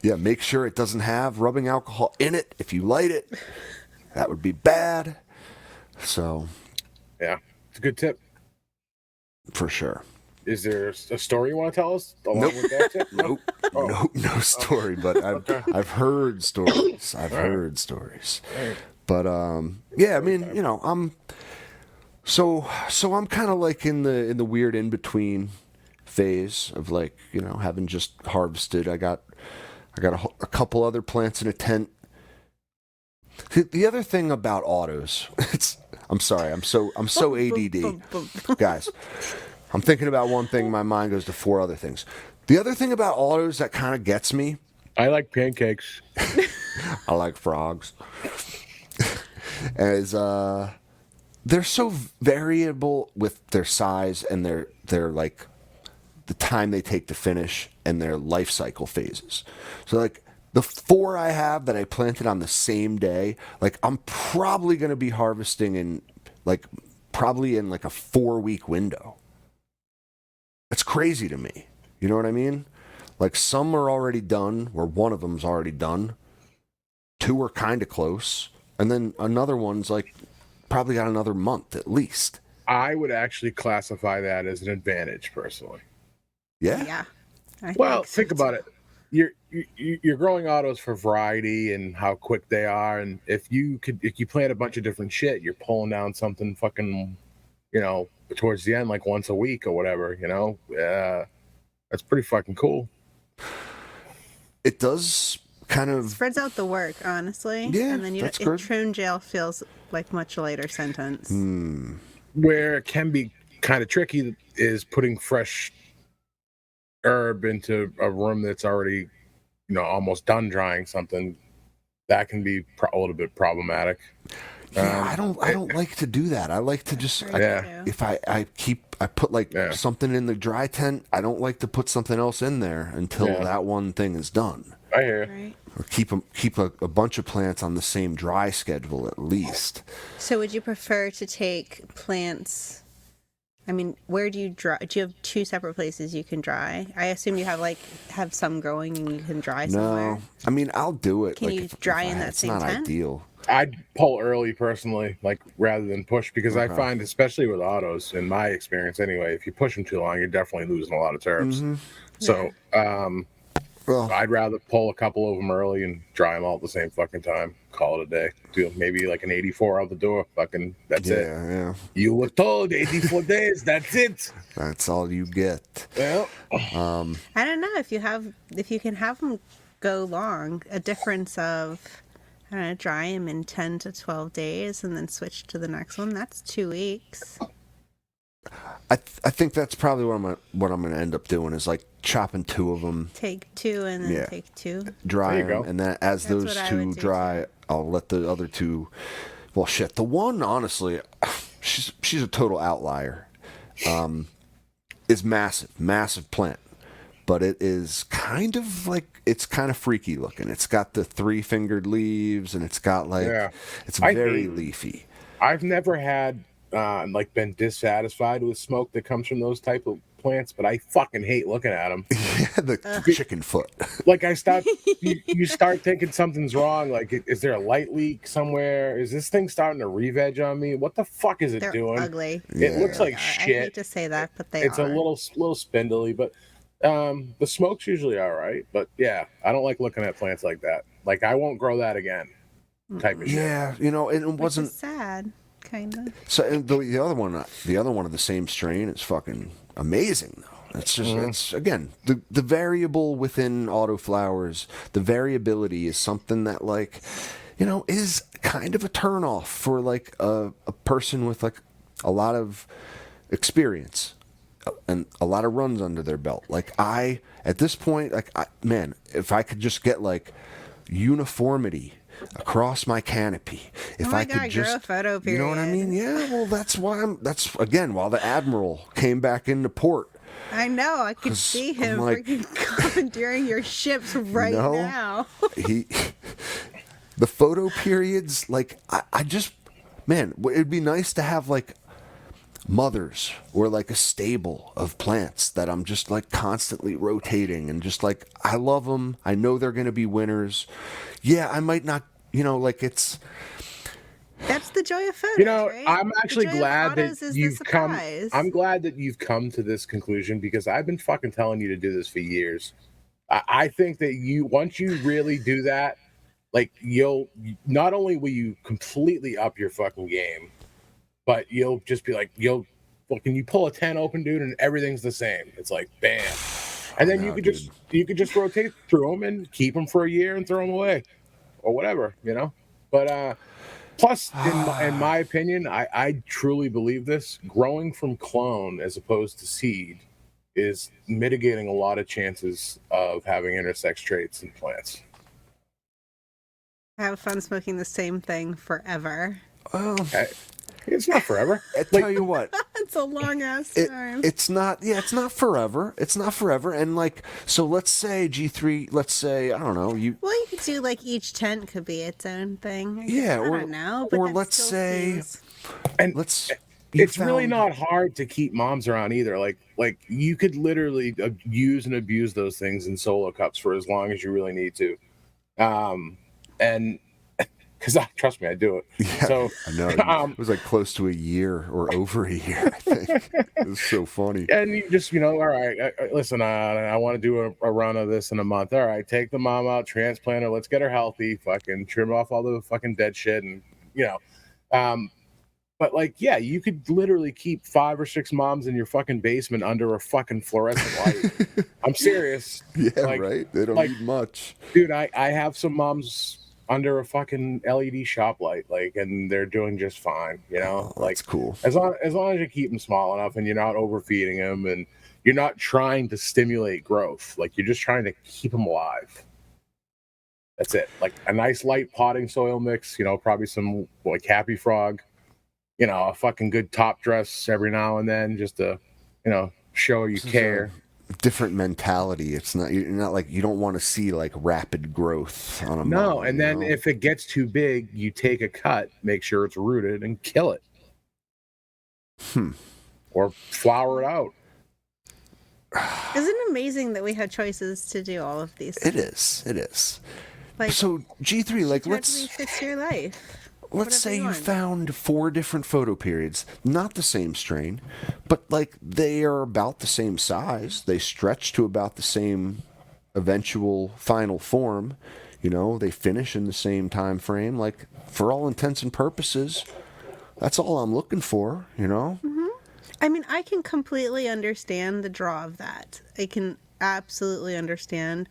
make sure it doesn't have rubbing alcohol in it. If you light it, that would be bad. So, Yeah, it's a good tip. for sure. Is there a story you want to tell us along Nope. with that tip? Nope. Oh. No story, but I've heard stories. Heard stories. But yeah, I mean, I'm so I'm kind of like in the weird in between phase of like, having just harvested. I got a couple other plants in a tent. The other thing about autos, I'm sorry, I'm so ADD, guys. I'm thinking about one thing, my mind goes to four other things. The other thing about autos that kind of gets me, I like pancakes. I like frogs, is they're so variable with their size and their like the time they take to finish and their life cycle phases. So like the 4 I have that I planted on the same day, like I'm probably going to be harvesting in like a 4-week window. It's crazy to me. You know what I mean? Like some are already done, where one of them's already done. 2 are kind of close. And then another one's like probably got another month at least. I would actually classify that as an advantage, personally. Yeah? Yeah. Well, think about it. You're growing autos for variety and how quick they are, and if you plant a bunch of different shit, you're pulling down something fucking, towards the end, like once a week or whatever. That's pretty fucking cool. It does kind of Spreads out the work, honestly. Yeah, And then that's good. trim jail feels like much lighter sentence. Where it can be kind of tricky is putting fresh herb into a room that's already, almost done drying something. That can be a little bit problematic. Yeah, I don't like to do that. I like to just if I put like something in the dry tent, I don't like to put something else in there until that one thing is done. I hear. Right. Or keep a bunch of plants on the same dry schedule at least. So would you prefer to take plants? I mean, where do you dry? Do you have 2 separate places you can dry? I assume you have some growing and you can dry somewhere. No, I mean I'll do it. Can like, you if dry I in had- that it's same not tent? ideal. I'd pull early personally, like rather than push, because I find, especially with autos, in my experience anyway, if you push them too long, you're definitely losing a lot of terps. So, Well, I'd rather pull a couple of them early and dry them all at the same fucking time. Call it a day. Do maybe like an 84 out the door. Fucking, that's it. yeah, You were told 84 days. That's it. that's all you get. Well, I don't know if you can have them go long. A difference of, I don't know, dry them in 10 to 12 days and then switch to the next one. That's 2 weeks. I think that's probably what I'm gonna end up doing is like chopping 2 of them, Take 2 and then Yeah. take 2. dry There you them, go. and then as That's those what I 2 would do, dry, I'll let the other 2. Well, shit. The one, honestly, she's a total outlier. Is massive plant, but it is kind of like it's kind of freaky looking. It's got the 3-fingered leaves, and it's got like it's I very hate- leafy. I've never had been dissatisfied with smoke that comes from those type of plants, but I fucking hate looking at them. The chicken foot. Like you start thinking something's wrong. Like, is there a light leak somewhere? Is this thing starting to re-veg on me? What the fuck is it They're doing? ugly. It looks like I shit. hate to say that, but they It's are. a little spindly, but the smoke's usually all right. But yeah, I don't like looking at plants like that. Like, I won't grow that again. Type of shit. Yeah, and it Which wasn't. is sad. kind of. So and the other one of the same strain is fucking amazing though. It's just it's again the variable within autoflowers, the variability is something that like, is kind of a turnoff for like a person with like a lot of experience and a lot of runs under their belt. Like at this point, like man, if I could just get like uniformity across my canopy, if I could just grow a photo period. You know what I mean? Yeah, well that's while the Admiral came back into port. I know, I could see him like, freaking commandeering your ships right now. The photo periods, like I just, man, it'd be nice to have like mothers or like a stable of plants that I'm just like constantly rotating and just like I love them. I know they're going to be winners. Yeah, I might not, like it's. That's the joy of photos, right? I'm actually glad that you've come. Surprise. I'm glad that you've come to this conclusion because I've been fucking telling you to do this for years. I think that once you really do that, like you'll not only will you completely up your fucking game, but you'll just be like you pull a 10 open, dude, and everything's the same. It's like bam, and then you could just rotate through them and keep them for a year and throw them away, or whatever, But plus, in my opinion, I truly believe this: growing from clone as opposed to seed is mitigating a lot of chances of having intersex traits in plants. Have fun smoking the same thing forever. It's not forever. I tell you what. It's a long ass time. It's not forever. It's not forever. And like, so let's say G3, I don't know, you could do like each tent could be its own thing. Yeah, I don't know. But or let's say, seems... really not hard to keep moms around either. Like you could literally use and abuse those things in solo cups for as long as you really need to. And because trust me, I do it. Yeah, so I know it was like close to a year or over a year. I think it was so funny. And you just, all right, listen, I want to do a run of this in a month. All right, take the mom out, transplant her, let's get her healthy, fucking trim off all the fucking dead shit, and But like, yeah, you could literally keep 5 or 6 moms in your fucking basement under a fucking fluorescent light. I'm serious. Yeah, right. They don't need much, dude. I have some moms under a fucking LED shop light, and they're doing just fine. That's cool. As long as you keep them small enough and you're not overfeeding them and you're not trying to stimulate growth, like you're just trying to keep them alive. That's it. Like a nice light potting soil mix. Probably some like Happy Frog. A fucking good top dress every now and then, just to, show you care. Different mentality. It's not, you're not like, you don't want to see like rapid growth on a No, and then if it gets too big, you take a cut, make sure it's rooted, and kill it. Or flower it out. Isn't it amazing that we have choices to do all of these things? It is. Like, so G3, like let's fix your life. Let's say you found 4 different photo periods, not the same strain, but like they are about the same size. They stretch to about the same eventual final form. They finish in the same time frame. Like for all intents and purposes, that's all I'm looking for. Mm-hmm. I mean, I can completely understand the draw of that. I can absolutely understand.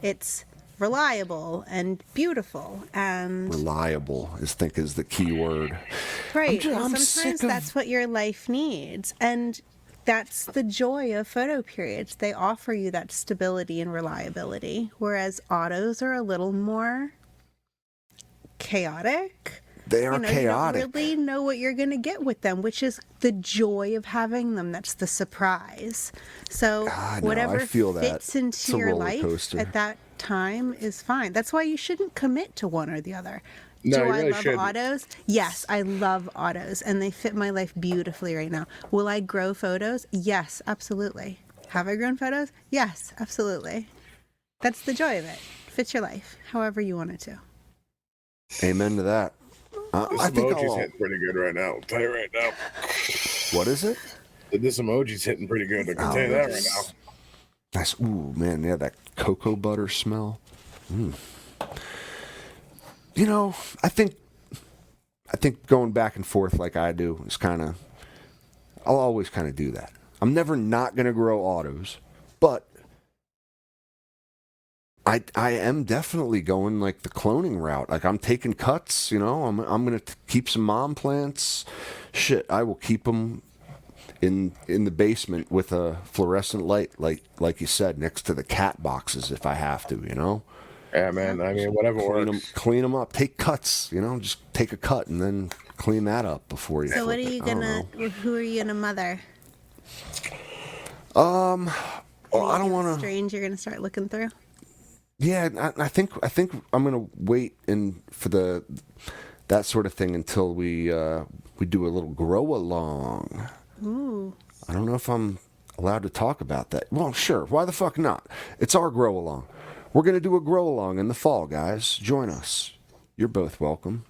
It's reliable and beautiful and reliable is the key word, right? Sometimes that's what your life needs, and that's the joy of photo periods. They offer you that stability and reliability, whereas autos are a little more chaotic. They are chaotic. You don't really know what you're going to get with them, which is the joy of having them. That's the surprise. So whatever fits into your life at that time is fine. That's why you shouldn't commit to one or the other. No, Do I really love shouldn't. autos? Yes, I love autos, and they fit my life beautifully right now. Will I grow photos? Yes, absolutely. Have I grown photos? Yes, absolutely. That's the joy of it. Fits your life, however you want it to. Amen to that. This emoji's hitting pretty good right now. I'll tell you right now. What is it? This emoji's hitting pretty good. I can tell you that right now. Nice. Ooh, man, yeah, that cocoa butter smell. I think I think going back and forth like I do is kind of, I'll always kind of do that. I'm never not going to grow autos, but I am definitely going like the cloning route. Like I'm taking cuts, you know. I'm going to keep some mom plants. Shit, I will keep them in the basement with a fluorescent light, like you said, next to the cat boxes if I have to, you know. Yeah, man. I mean, whatever works. Clean them up. Take cuts, you know. Just take a cut and then clean that up before you. So what are flip you it. I don't gonna? know. Who are you gonna mother? Well, I don't want to. Strange. You're gonna start looking through. Yeah, I think I'm gonna wait for that sort of thing until we do a little grow along. Ooh. I don't know if I'm allowed to talk about that. Well, sure. Why the fuck not? It's our grow along. We're gonna do a grow along in the fall, guys. Join us. You're both welcome.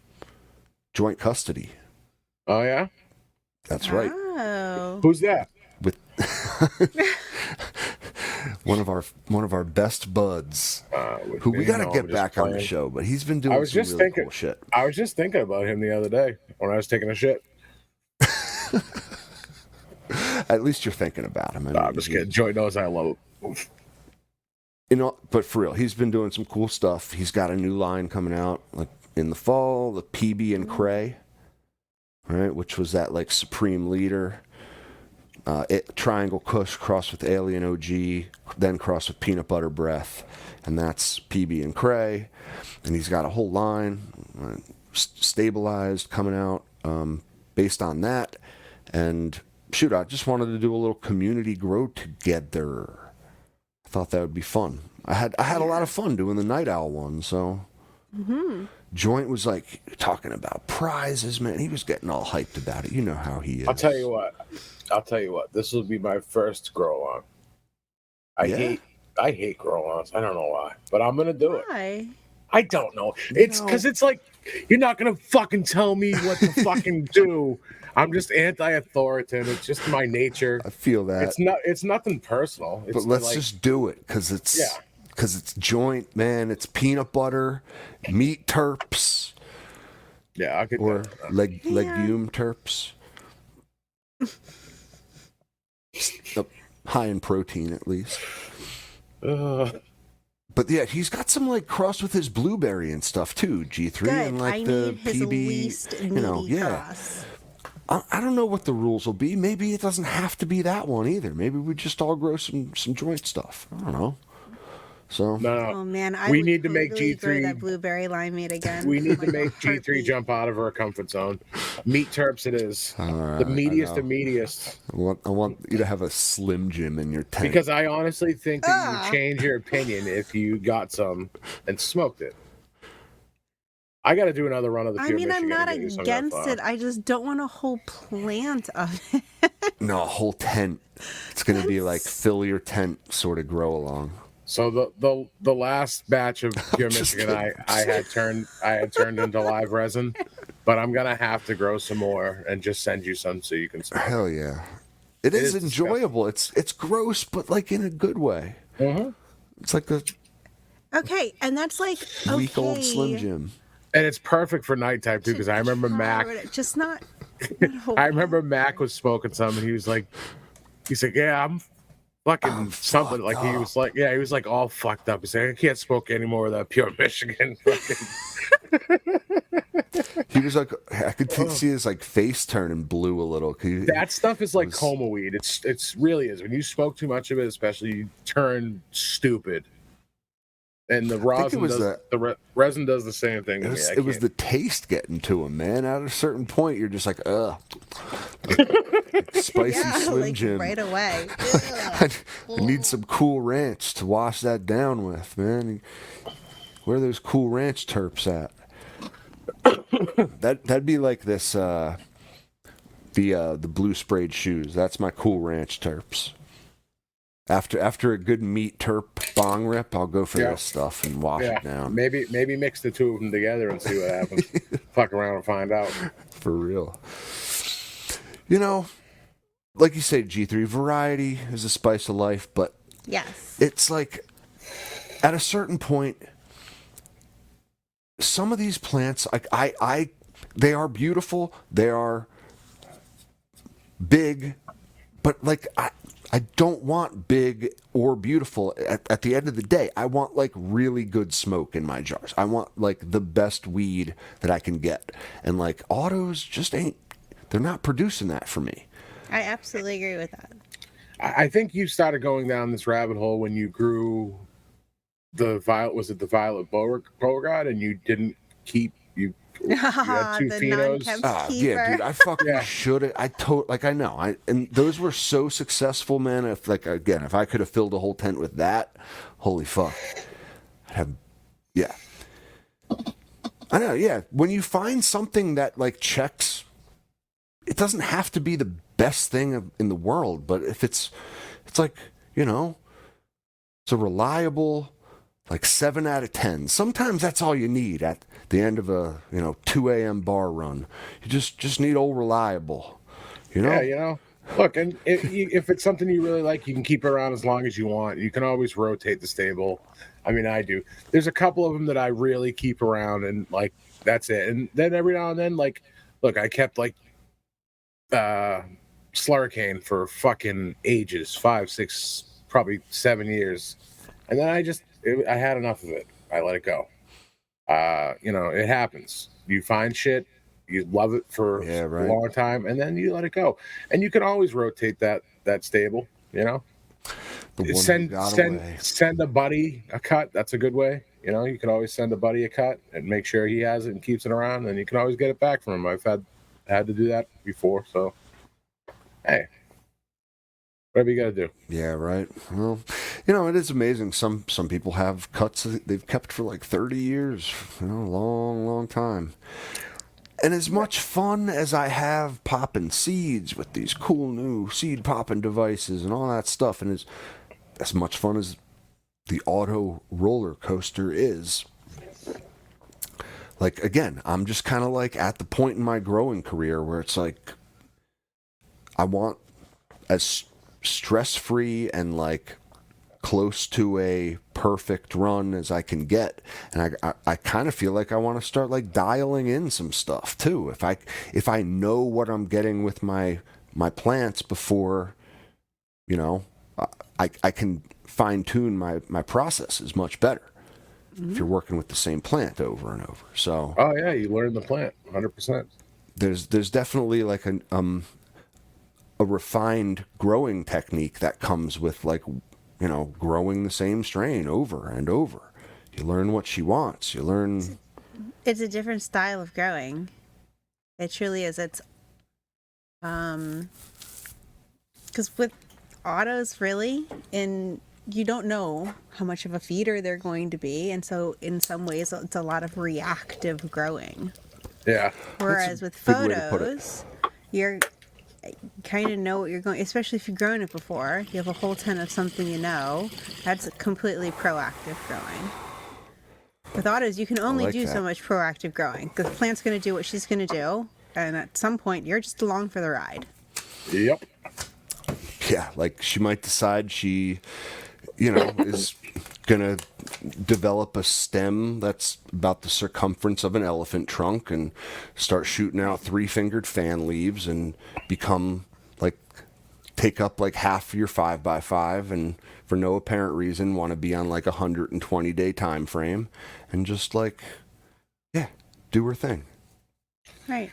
Joint custody. Oh yeah. That's right. Oh. Who's that? With one of our best buds, who we gotta get back on the show, but he's been doing some really cool shit. I was just thinking about him the other day when I was taking a shit. At least you're thinking about him. I mean, I'm just kidding. Joy knows I love it. You know, but for real, he's been doing some cool stuff. He's got a new line coming out like in the fall, the PB and Cray, right? Which was that like Supreme Leader, Triangle Kush crossed with Alien OG, then crossed with Peanut Butter Breath, and that's PB and Cray. And he's got a whole line stabilized coming out based on that. And shoot, I just wanted to do a little community grow together. I thought that would be fun. I had a lot of fun doing the Night Owl one, so Joint was like talking about prizes, man. He was getting all hyped about it. You know how he is. I'll tell you what. This will be my first grow on. I hate grow ons. I don't know why, but I'm gonna do it. Why? I don't know. It's because it's like you're not gonna fucking tell me what to fucking do. I'm just anti-authoritative. It's just my nature. I feel that. It's nothing personal. It's but let's just do it because it's Joint, man. It's peanut butter, meat terps. Yeah, I could. Or legume terps. High in protein, at least. But yeah, he's got some like cross with his blueberry and stuff too. G3 Good. and like I the need his PB. least meaty cross. I don't know what the rules will be. Maybe it doesn't have to be that one either. Maybe we just all grow some joint stuff. I don't know. So Oh man, we need to make G3 grow that blueberry limeade again. We need to make G3 jump out of her comfort zone. Meat terps it is. The meatiest of meatiest. I want you to have a Slim Jim in your tent. Because I honestly think that you would change your opinion if you got some and smoked it. I got to do another run of the Pure Michigan. I'm not against it. I just don't want a whole plant of it. No, a whole tent. It's going to be like fill your tent sort of grow along. So the last batch of Pure Michigan I had turned into live resin, but I'm gonna have to grow some more and just send you some so you can smoke. Hell yeah, it is enjoyable. It's gross, but like in a good way. Mm-hmm. It's like a and that's like week-old Slim Jim. And it's perfect for nighttime too, because I remember Mac. Just not. I remember Mac was smoking some, and he's like, yeah, I'm fucking something. Like he was like all fucked up. He's like, I can't smoke anymore of that Pure Michigan. He was like, I could see his like face turning blue a little. That stuff is like coma weed. It's really is. When you smoke too much of it, especially, you turn stupid. And the resin does the same thing. It was the taste getting to him, man. At a certain point, you're just like, ugh. Spicy Slim Jim. Right away. I need some Cool Ranch to wash that down with, man. Where are those Cool Ranch terps at? That'd be like this. The blue sprayed shoes. That's my Cool Ranch terps. After a good meat terp bong rip, I'll go for this stuff and wash it down. Maybe mix the two of them together and see what happens. Fuck around and find out. For real. You know, like you say, G3, variety is a spice of life, but yes, it's like at a certain point, some of these plants, like I they are beautiful. They are big, but like I don't want big or beautiful. At the end of the day, I want like really good smoke in my jars. I want like the best weed that I can get. And like autos just ain't, they're not producing that for me. I absolutely agree with that. I think you started going down this rabbit hole when you grew the violet Beauregard, and you didn't keep you had two The phenos. non-kept Yeah, dude, I fucking Yeah. should have. I know. And those were so successful, man. If like again, if I could have filled a whole tent with that, holy fuck, I'd have. Yeah, I know. Yeah, when you find something that like checks, it doesn't have to be the best thing in the world, but if it's like it's a reliable. Like 7 out of 10. Sometimes that's all you need at the end of a 2 a.m. bar run. You just need old reliable. Yeah, look, and if it's something you really like, you can keep it around as long as you want. You can always rotate the stable. I mean, I do. There's a couple of them that I really keep around, and like that's it. And then every now and then, like, look, I kept like Slurricane for fucking ages, 5, 6, probably 7 years, and then I had enough of it. I let it go. It happens. You find shit, you love it for a long time, and then you let it go. And you can always rotate that stable. The one Send a buddy a cut. That's a good way. You can always send a buddy a cut and make sure he has it and keeps it around, and you can always get it back from him. I've had to do that before. So, hey. Whatever you got to do. Yeah, right. Well, it is amazing. Some people have cuts that they've kept for like 30 years. Long, long time. And as much fun as I have popping seeds with these cool new seed popping devices and all that stuff, and as much fun as the auto roller coaster is, like, again, I'm just kind of like at the point in my growing career where it's like I want as stress-free and like close to a perfect run as I can get, and I kind of feel like I want to start like dialing in some stuff too. If I know what I'm getting with my plants before, I can fine tune my processes much better. Mm-hmm. If you're working with the same plant over and over, so you learn the plant 100%. There's definitely like a refined growing technique that comes with like growing the same strain over and over. You learn what she wants. You learn. It's a different style of growing. It truly is. It's because with autos, really, you don't know how much of a feeder they're going to be, and so in some ways it's a lot of reactive growing. Yeah. Whereas with photos, you're kind of know what you're going, especially if you've grown it before. You have a whole ton of something that's completely proactive growing. With autos, you can only do so much proactive growing because the plant's going to do what she's going to do, and at some point you're just along for the ride. Yep. Yeah, like she might decide she is gonna develop a stem that's about the circumference of an elephant trunk and start shooting out 3-fingered fan leaves and become like take up like half your 5x5 and for no apparent reason want to be on like 120-day time frame and just like do her thing. Right.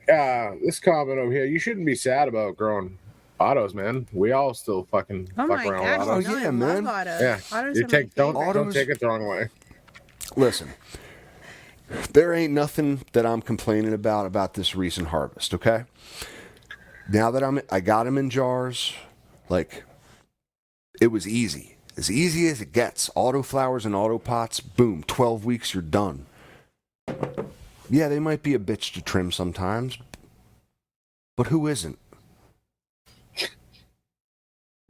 This comment over here, you shouldn't be sad about growing autos, man. We all still fucking fuck around with autos. Oh, yeah, man. Autos. Yeah. Autos You are don't take it the wrong way. Listen, there ain't nothing that I'm complaining about this recent harvest, okay? Now that I got them in jars, like, it was easy. As easy as it gets. Auto flowers and auto pots, boom, 12 weeks, you're done. Yeah, they might be a bitch to trim sometimes, but who isn't?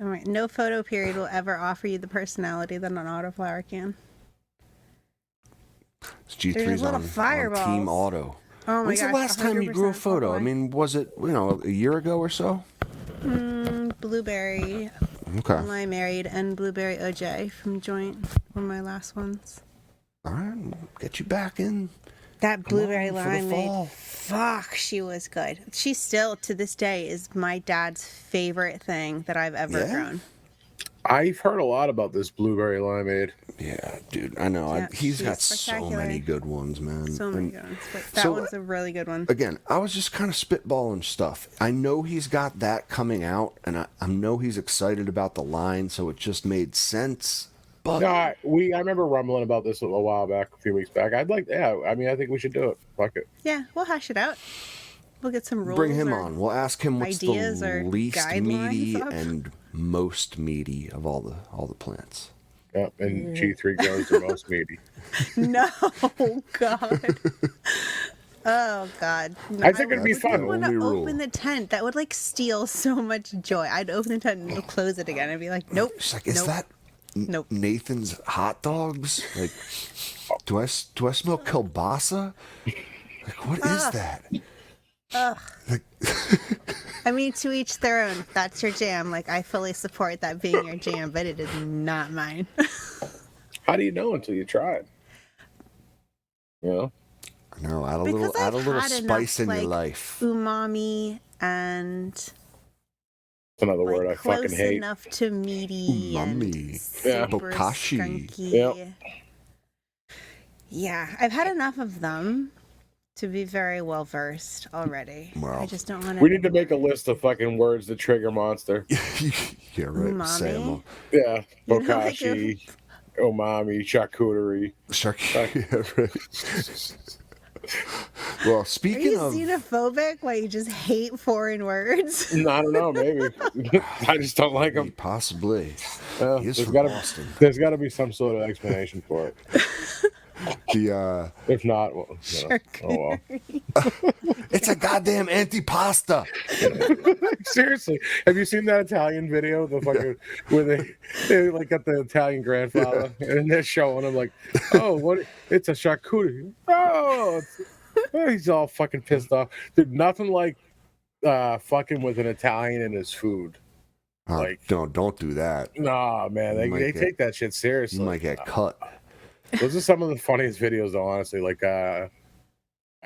All right. No photo period will ever offer you the personality that an autoflower can. G3's on Team Auto. Oh my When's gosh, the last time you grew a photo? I mean, was it, a year ago or so? Blueberry. Okay. When I married, and Blueberry OJ from Joint, one of my last ones. All right, get you back in That blueberry on, for the limeade. fall. Fuck, she was good. She still, to this day, is my dad's favorite thing that I've ever Yeah? grown. I've heard a lot about this blueberry limeade. Yeah, dude, I know. Yeah, He's she's got so spectacular. many good ones, man. So many And good ones. But that so, one's a really good one. again, I was just kind of spitballing stuff. I know he's got that coming out, and I know he's excited about the line, so it just made sense. But No, I remember rumbling about this a while back, a few weeks back. I think we should do it. Fuck it. Yeah, we'll hash it out. We'll get some rules. bring him or on. We'll ask him what's ideas the or least guidelines meaty of. and most meaty of all the plants. Yeah, and G3 grows the most meaty. No, God. Oh, God. No, I think it'd be fun. I wouldn't Only want to rule. open the tent. That would, like, steal so much joy. I'd open the tent and close it again. I'd be like, nope. She's like, is nope, that Nope. Nathan's hot dogs? Like, do I smell kielbasa? Like, what is that? I mean, to each their own. That's your jam. Like, I fully support that being your jam, but it is not mine. How do you know until you try it? You know? No, add a Because little I've had spice in enough, your like, life. Umami and It's another word I like fucking close hate. enough to meaty Umami. and Yeah. super Bokashi. skunky. Yep. Yeah, I've had enough of them to be very well versed already. Well, I just don't want We need to make a list of fucking words that trigger monster. yeah, right. Say 'em Umami? all. Yeah. You know, like Bokashi, umami, charcuterie. Shark. Yeah, right. Well, Are speaking you of, xenophobic? Why you just hate foreign words? I don't know, maybe. I just don't like them. possibly, he is from Boston. There's got to be some sort of explanation for it. The If not, well, you know, oh well. it's a goddamn antipasta. Seriously, have you seen that Italian video? The fucking where they like got the Italian grandfather and they're showing him like, oh, what? It's a charcuterie. Oh, he's all fucking pissed off. Dude, nothing like fucking with an Italian in his food. Like, don't do that. Nah, man, they take that shit seriously. You might get cut. Those are some of the funniest videos, though. Honestly, like I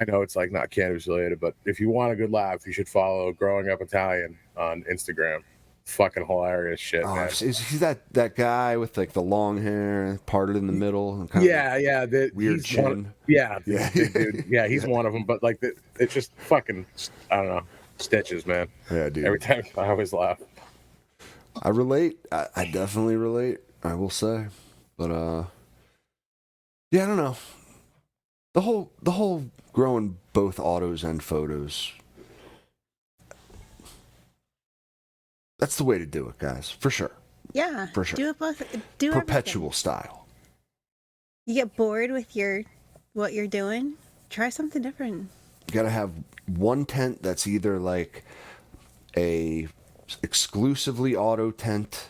know it's like not cannabis related, but if you want a good laugh, you should follow Growing Up Italian on Instagram. Fucking hilarious shit, man. Is he that guy with like the long hair parted in the middle? And kind Yeah, weird he's chin. yeah, dude. Yeah, he's one of them. But like, it's just fucking, I don't know, stitches, man. Yeah, dude. Every time I always laugh. I relate. I definitely relate. I will say, but yeah, I don't know. The whole growing both autos and photos. That's the way to do it, guys. For sure. Yeah, For sure. do it both. Do Perpetual everything. style. You get bored with what you're doing. Try something different. You gotta have one tent that's either like a exclusively auto tent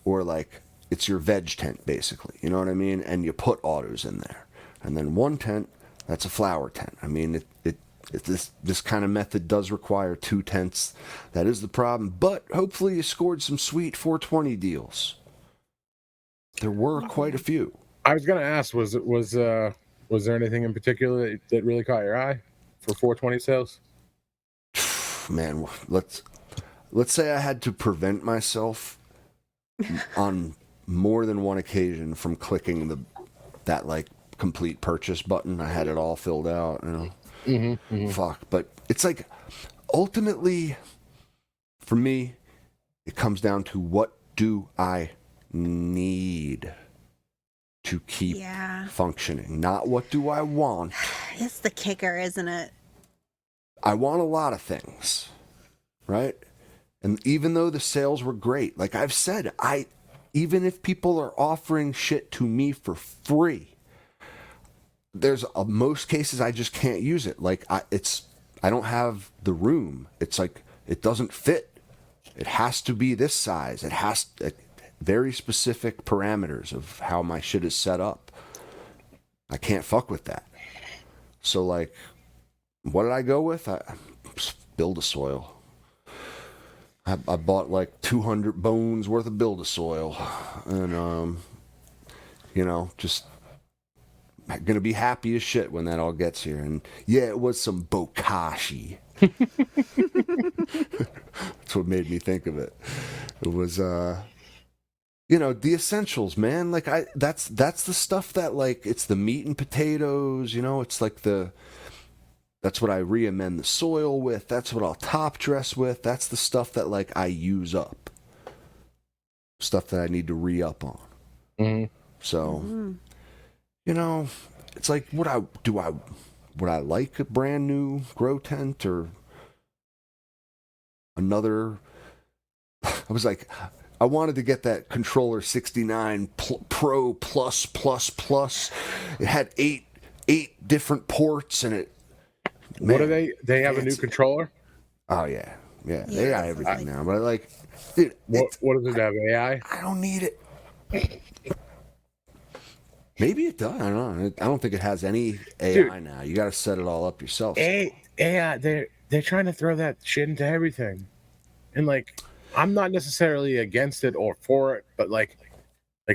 or like it's your veg tent basically, you know what I mean, and you put autos in there, and then one tent that's a flower tent. I mean, this kind of method does require two tents. That is the problem, but hopefully you scored some sweet 420 deals. There were quite a few. I was gonna ask, was there anything in particular that really caught your eye for 420 sales? Man, let's say I had to prevent myself on more than one occasion from clicking that like complete purchase button. I had it all filled out, you know. Mm-hmm. Fuck, but it's like ultimately for me it comes down to what do I need to keep functioning, not what do I want. It's the kicker, isn't it? I want a lot of things, right? And even though the sales were great, like I've said, even if people are offering shit to me for free, there's most cases I just can't use it. Like I don't have the room. It's like it doesn't fit. It has to be this size. It has very specific parameters of how my shit is set up. I can't fuck with that. So like, what did I go with? I build a soil. I bought like 200 bones worth of build a soil, and you know, just gonna be happy as shit when that all gets here. And yeah, it was some bokashi. That's what made me think of it. It was the essentials, man. Like that's the stuff that, like, it's the meat and potatoes, it's like that's what I re-amend the soil with. That's what I'll top dress with. That's the stuff that, like, I use up. Stuff that I need to re-up on. Mm-hmm. So, it's like, would I like a brand new grow tent or another? I was like, I wanted to get that controller 69 Pro plus plus plus. It had eight different ports, and it. What are they? They have a new controller. Oh yeah. They got everything now. But, like, dude, what does it have? AI? I don't need it. Maybe it does. I don't know. I don't think it has any AI. Dude, now. You got to set it all up yourself. AI. They're trying to throw that shit into everything, and, like, I'm not necessarily against it or for it, but like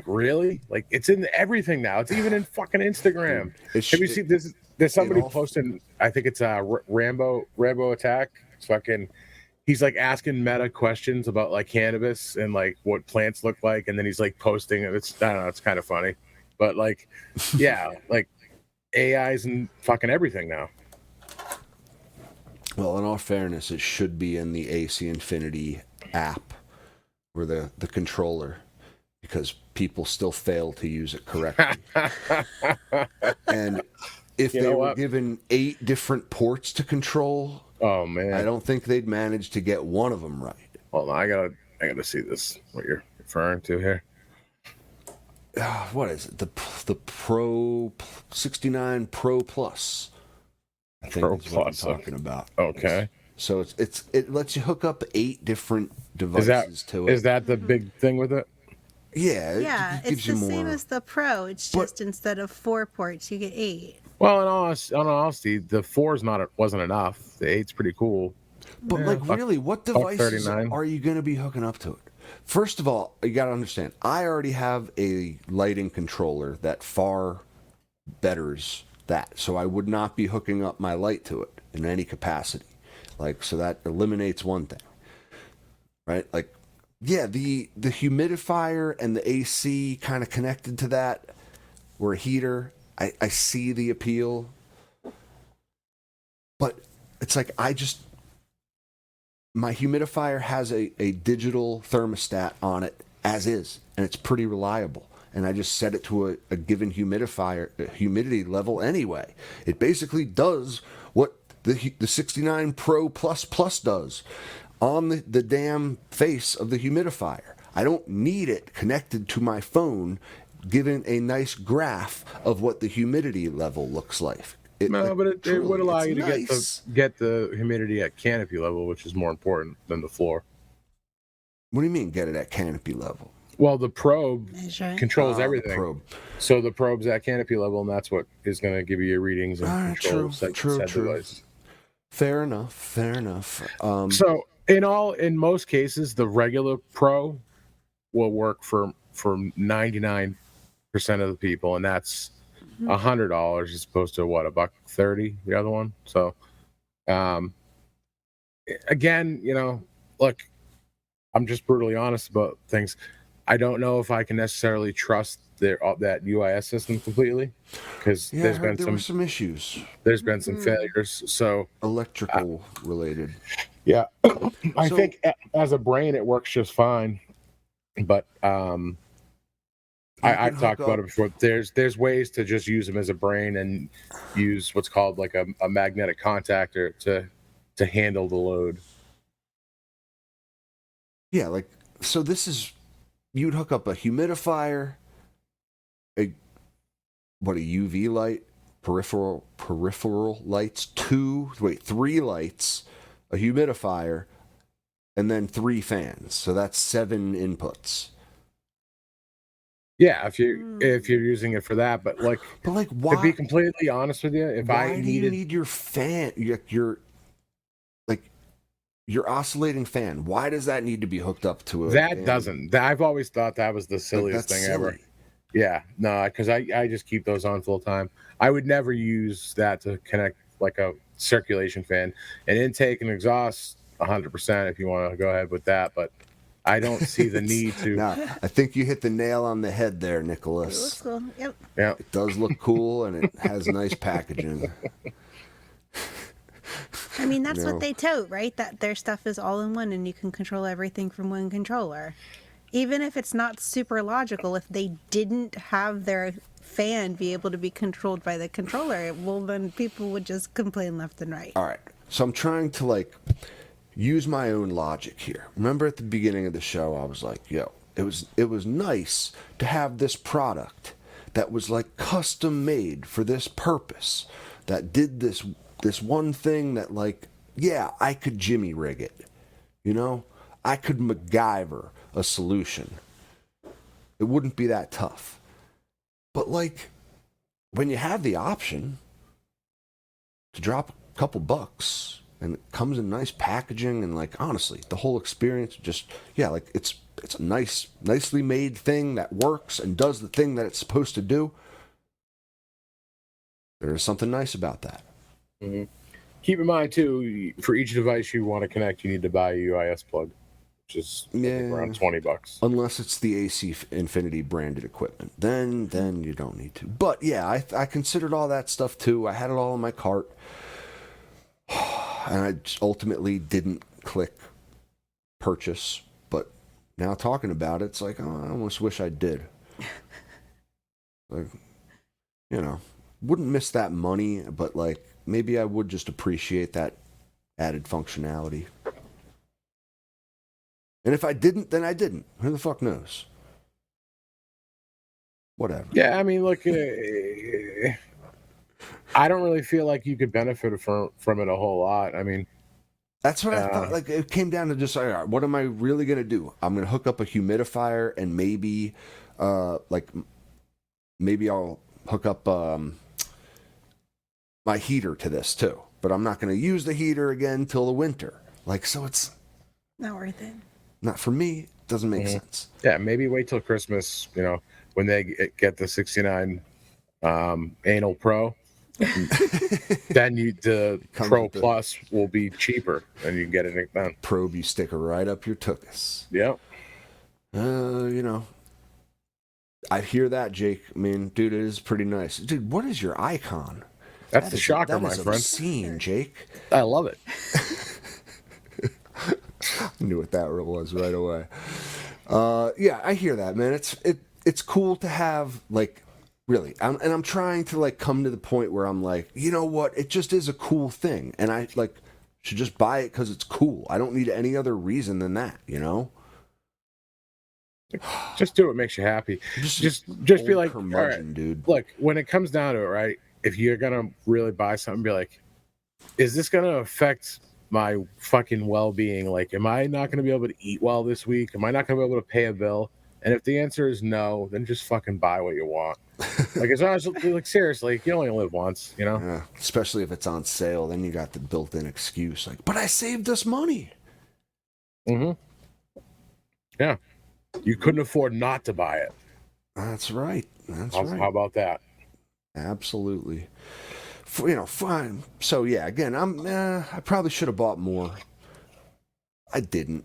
really, like, it's in everything now. It's even in fucking Instagram. Dude, have you seen this? There's somebody posting. I think it's Rambo Attack. It's fucking. He's, like, asking meta questions about, like, cannabis and, like, what plants look like, and then he's, like, posting it. I don't know. It's kind of funny, but, like, yeah, like, AI's in fucking everything now. Well, in all fairness, it should be in the AC Infinity app or the controller, because people still fail to use it correctly. And if they were given 8 different ports to control, oh man, I don't think they'd manage to get one of them right. Hold on, I gotta see this. What you're referring to here? What is it? The Pro 69 Pro Plus. I think that's what I'm talking about. Okay. So it lets you hook up 8 different devices to it. Is that the big thing with it? Yeah. It's the same as the Pro. It's just instead of 4 ports, you get 8. Well, in all honesty, the 4's wasn't enough. The 8's pretty cool. But really, what devices are you going to be hooking up to it? First of all, you got to understand, I already have a lighting controller that far betters that, so I would not be hooking up my light to it in any capacity. Like, so that eliminates one thing, right? Like, yeah, the humidifier and the AC kind of connected to that, or a heater. I see the appeal, but it's like my humidifier has a digital thermostat on it as is, and it's pretty reliable. And I just set it to a given humidity level anyway. It basically does what the 69 Pro Plus Plus does on the damn face of the humidifier. I don't need it connected to my phone, given a nice graph of what the humidity level looks like. It would allow you to get the humidity at canopy level, which is more important than the floor. What do you mean, get it at canopy level? Well, the probe controls everything. Probe. So the probe's at canopy level, and that's what is going to give you your readings and control. True. Fair enough. So in most cases, the regular Pro will work for 99% of the people, and that's $100 as opposed to what, $130 the other one. So, again, look, I'm just brutally honest about things. I don't know if I can necessarily trust that UIS system completely, because there were some issues. There's been some failures. So electrical related. Yeah, I think as a brain it works just fine, but I've talked about it before. There's ways to just use them as a brain and use what's called like a magnetic contactor to handle the load. Yeah, like, so this is, you'd hook up a humidifier, a UV light, peripheral lights, 3 lights, a humidifier, and then 3 fans. So that's 7 inputs. Yeah, if you're using it for that, but why? To be completely honest with you, why do you need your fan, your oscillating fan? Why does that need to be hooked up to it? That doesn't. I've always thought that was the silliest thing ever. Yeah, no, because I just keep those on full time. I would never use that to connect like a circulation fan. And intake and exhaust 100% if you want to go ahead with that, but I don't see the need to. Now, I think you hit the nail on the head there, It Nicholas. looks cool. Yep. Yeah, It does look cool, and it has nice packaging. I mean, that's No. what they tote, right? That their stuff is all in one and you can control everything from one controller. Even if it's not super logical, if they didn't have their fan be able to be controlled by the controller, well, then people would just complain left and right. All right. So I'm trying to like use my own logic here. Remember at the beginning of the show, I was like, yo, it was nice to have this product that was like custom made for this purpose, that did this one thing that like, yeah, I could Jimmy rig it. You know? I could MacGyver a solution. It wouldn't be that tough. But like when you have the option to drop a couple bucks and it comes in nice packaging and like honestly the whole experience just like it's a nicely made thing that works and does the thing that it's supposed to do. There's something nice about that. Mm-hmm. Keep in mind too, for each device you want to connect, you need to buy a UIS plug, which is I think around $20. Unless it's the AC Infinity branded equipment, then you don't need to. But yeah, I considered all that stuff too. I had it all in my cart, and I ultimately didn't click purchase. But now talking about it, it's like, oh, I almost wish I did. Like, you know, wouldn't miss that money, but like maybe I would just appreciate that added functionality. And if I didn't, then I didn't. Who the fuck knows? Whatever. Yeah, I mean, look, I don't really feel like you could benefit from it a whole lot. I mean, that's what I thought. Like, it came down to just, all right, what am I really going to do? I'm going to hook up a humidifier and maybe I'll hook up my heater to this too. But I'm not going to use the heater again till the winter. Like, so it's not worth it. Not for me. It doesn't make sense. Yeah, maybe wait till Christmas, you know, when they get the 69 anal Pro. Then the Pro Plus will be cheaper and you can get it done. Probe you stick right up your tuchus. Yep. You know, I hear that, Jake. I mean, dude, it is pretty nice. Dude, what is your icon? That's the shocker, my friend. friend. Obscene, Jake. I love it. I knew what that was right away. Yeah, I hear that, man. It's cool to have like. Really, I'm trying to like come to the point where I'm like, you know what? It just is a cool thing, and I like should just buy it because it's cool. I don't need any other reason than that, you know. Just do what makes you happy. Just be like, all right, dude. Look, when it comes down to it, right? If you're gonna really buy something, be like, is this gonna affect my fucking well-being? Like, am I not gonna be able to eat well this week? Am I not gonna be able to pay a bill? And if the answer is no, then just fucking buy what you want. Like, as long as, like, seriously, you only live once, you know? Yeah, especially if it's on sale, then you got the built-in excuse, like, but I saved this money. Mm-hmm. Yeah. You couldn't afford not to buy it. That's right. Right. How about that? Absolutely. You know, fine. So, yeah, again, I probably should have bought more. I didn't.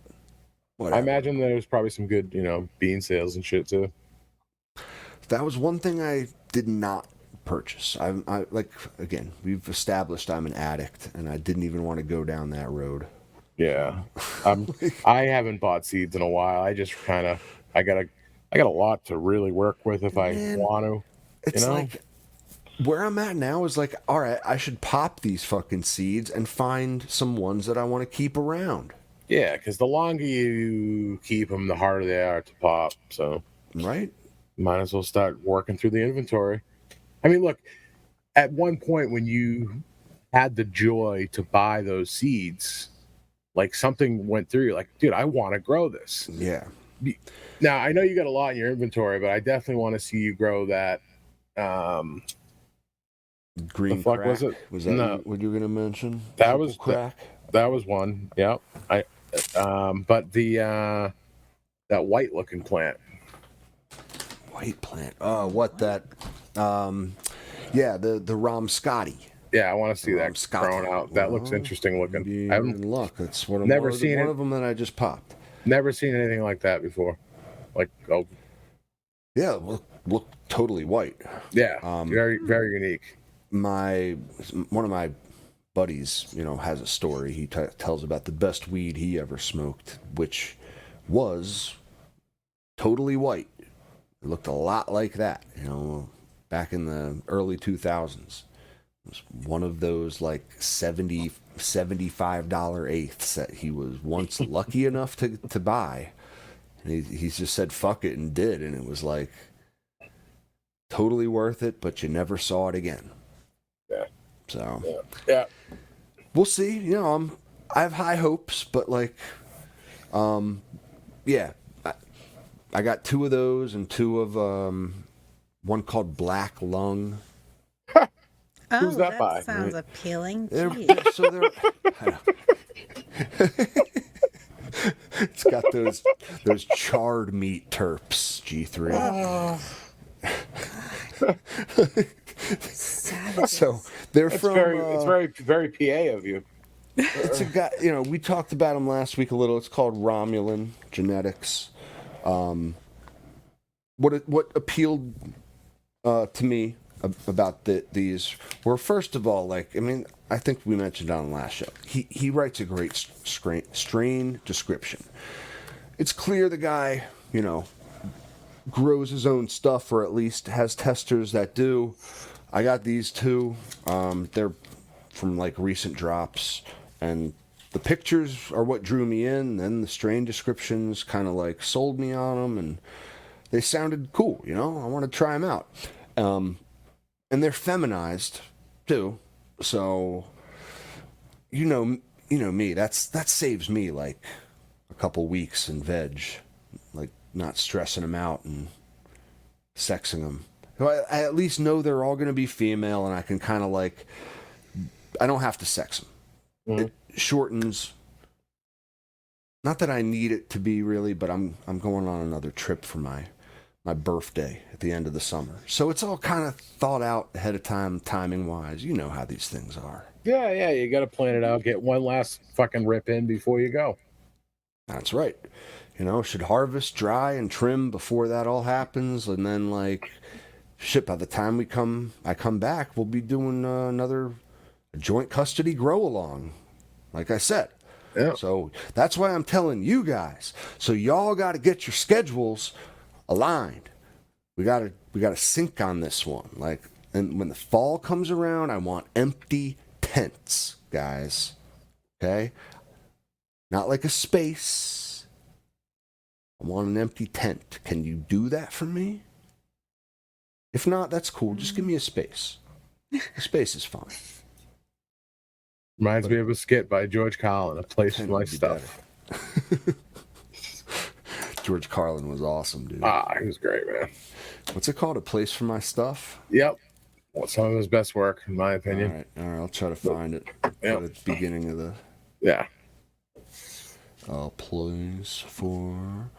Whatever. I imagine there was probably some good, you know, bean sales and shit too. That was one thing I did not purchase. I like, again, we've established I'm an addict, and I didn't even want to go down that road. Yeah, I haven't bought seeds in a while. I just kind of, I got a lot to really work with if I want to. It's you know? like where I'm at now is like, all right, I should pop these fucking seeds and find some ones that I want to keep around. Yeah, because the longer you keep them, the harder they are to pop. So, right, might as well start working through the inventory. I mean, look, at one point when you had the joy to buy those seeds, like something went through you, like, dude, I want to grow this. Yeah. Now I know you got a lot in your inventory, but I definitely want to see you grow that. Green the fuck crack. Was it? Was that what you were gonna mention? That Triple was crack. That was one. Yep. But the that white looking plant. white plant. Oh, what that? Yeah, the Ramscotty. Yeah, I want to see that Scotty. growing out. That looks interesting looking. You're in luck. That's one of never one, seen one it. of them that I just popped. Never seen anything like that before. Like, oh, yeah, look totally white. Yeah, very very unique. One of my buddies, has a story. He tells about the best weed he ever smoked, which was totally white. It looked a lot like that, back in the early 2000s. It was one of those like $75 eighths that he was once lucky enough to buy. And he just said fuck it and did, and it was like totally worth it, but you never saw it again. Yeah. So yeah. We'll see. I have high hopes, but yeah. I got 2 of those and 2 of one called Black Lung. Who's that by? Sounds appealing. They're it's got those charred meat terps, G3. Savages. So they're It's from. it's very very PA of you. It's a guy. We talked about him last week a little. It's called Romulan Genetics. What appealed to me about these were, first of all, I think we mentioned on the last show, he writes a great strain description. It's clear the guy, grows his own stuff, or at least has testers that do. I got these 2. They're from recent drops, and the pictures are what drew me in. Then the strain descriptions kind of sold me on them, and they sounded cool. I want to try them out. And they're feminized too, so me. That saves me a couple weeks in veg, not stressing them out and sexing them. So I at least know they're all going to be female, and I can kind of I don't have to sex them. Mm-hmm. It shortens. Not that I need it to be really, but I'm going on another trip for my birthday at the end of the summer. So it's all kind of thought out ahead of time, timing wise. You know how these things are. Yeah, you got to plan it out. Get one last fucking rip in before you go. That's right. Should harvest, dry, and trim before that all happens, and then by the time I come back, we'll be doing another joint custody grow along, like I said. Yeah. So that's why I'm telling you guys. So y'all got to get your schedules aligned. We got to sync on this one. And when the fall comes around, I want empty tents, guys. Okay? Not like a space. I want an empty tent. Can you do that for me? If not, that's cool. Just give me a space. A space is fine. Reminds me of a skit by George Carlin, A Place for My Stuff. George Carlin was awesome, dude. He was great, man. What's it called? A Place for My Stuff? Yep. Well, some of his best work, in my opinion. All right. I'll try to find it at the beginning of the... Yeah. A Place for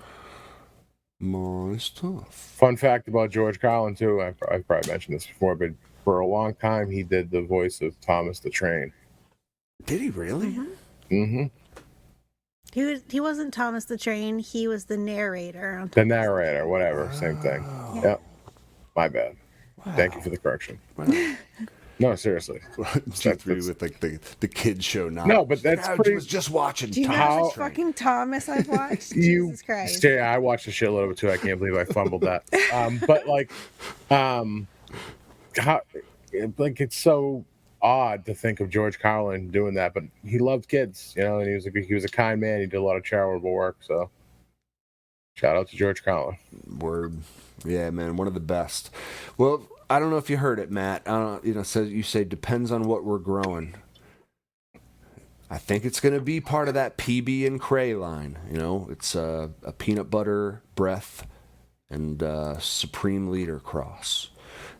My Stuff. Fun fact about George Carlin, too. I've probably mentioned this before, but for a long time, he did the voice of Thomas the Train. Did he really? Mm-hmm. He wasn't Thomas the Train. He was the narrator. The narrator, whatever, same thing. Yep. My bad. Wow. Thank you for the correction. Wow. No, seriously. G3 with the kids show now. No, but that's pretty. I was just watching. Do you know how much fucking Thomas I've watched? Jesus Christ. Yeah, I watched the shit a little bit too. I can't believe I fumbled that. But how it's so odd to think of George Carlin doing that, but he loved kids, and he was a kind man. He did a lot of charitable work. So, shout out to George Carlin. Word, yeah, man, one of the best. Well, I don't know if you heard it, Matt. Says you say depends on what we're growing. I think it's going to be part of that PB and Cray line. It's a peanut butter breath and Supreme Leader cross.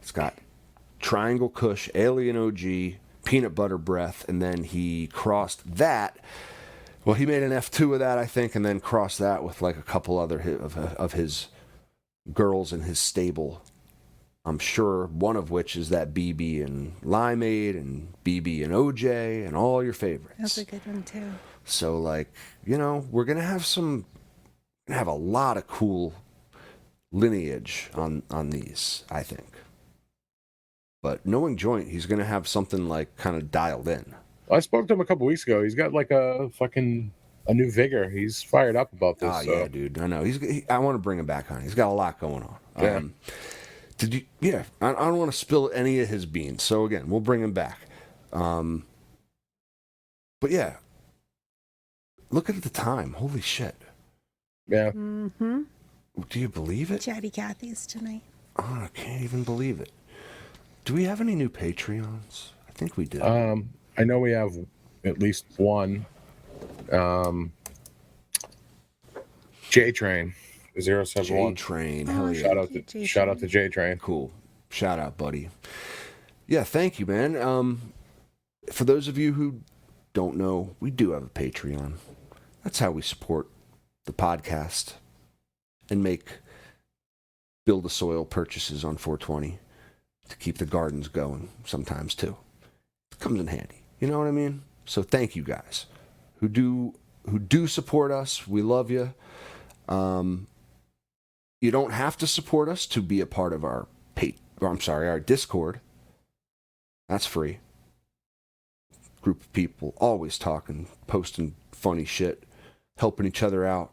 It's got Triangle Kush, Alien OG, peanut butter breath, and then he crossed that. Well, he made an F2 of that, I think, and then crossed that with a couple other of his girls in his stable. I'm sure one of which is that BB and Limeade and BB and OJ and all your favorites. That's a good one too. So, like, you know, we're gonna have a lot of cool lineage on these, I think. But knowing Joint, he's gonna have something like kind of dialed in. I spoke to him a couple weeks ago. He's got like a new vigor. He's fired up about this. Oh yeah, dude. I know. I want to bring him back on. He's got a lot going on. Yeah. Did you? Yeah. I don't want to spill any of his beans. So again, we'll bring him back. But yeah, look at the time. Holy shit. Yeah. Mm-hmm. Do you believe it? Chatty Cathy's tonight. Oh, I can't even believe it. Do we have any new Patreons? I think we do. I know we have at least one. J Train 071. J Train. Hell yeah. Shout out to J Train. Cool. Shout out, buddy. Yeah, thank you, man. For those of you who don't know, we do have a Patreon. That's how we support the podcast and build the soil purchases on 420 to keep the gardens going sometimes too. It comes in handy. You know what I mean? So thank you guys who do support us. We love you. You don't have to support us to be a part of our Discord. That's free. Group of people always talking, posting funny shit, helping each other out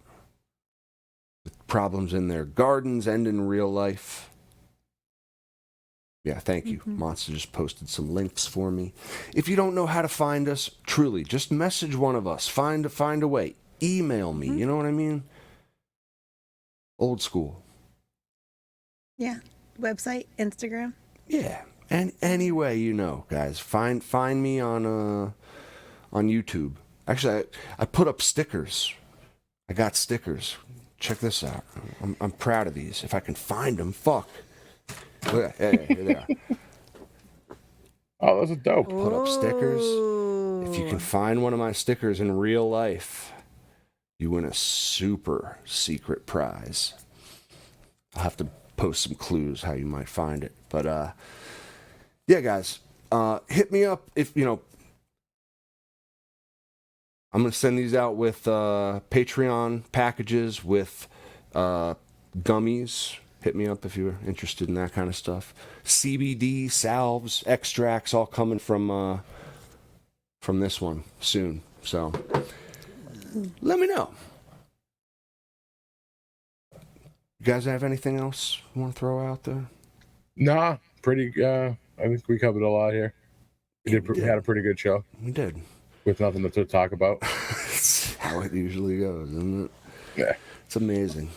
with problems in their gardens and in real life. Yeah, thank you. Mm-hmm. Monster just posted some links for me. If you don't know how to find us, truly, just message one of us. Find a way. Email me. Mm-hmm. You know what I mean? Old school. Yeah. Website, Instagram. Yeah. And any way you know, guys. Find me on YouTube. Actually, I put up stickers. I got stickers. Check this out. I'm proud of these. If I can find them, fuck. Look, here they are. Oh, those are dope. Put up stickers. If you can find one of my stickers in real life, you win a super secret prize. I'll have to post some clues how you might find it. But yeah, guys, hit me up if you know. I'm gonna send these out with Patreon packages with gummies. Hit me up if you're interested in that kind of stuff. CBD, salves, extracts, all coming from this one soon. So let me know. You guys have anything else you want to throw out there? Nah, pretty. I think we covered a lot here. We had a pretty good show. We did. With nothing to talk about. That's how it usually goes, isn't it? Yeah. It's amazing.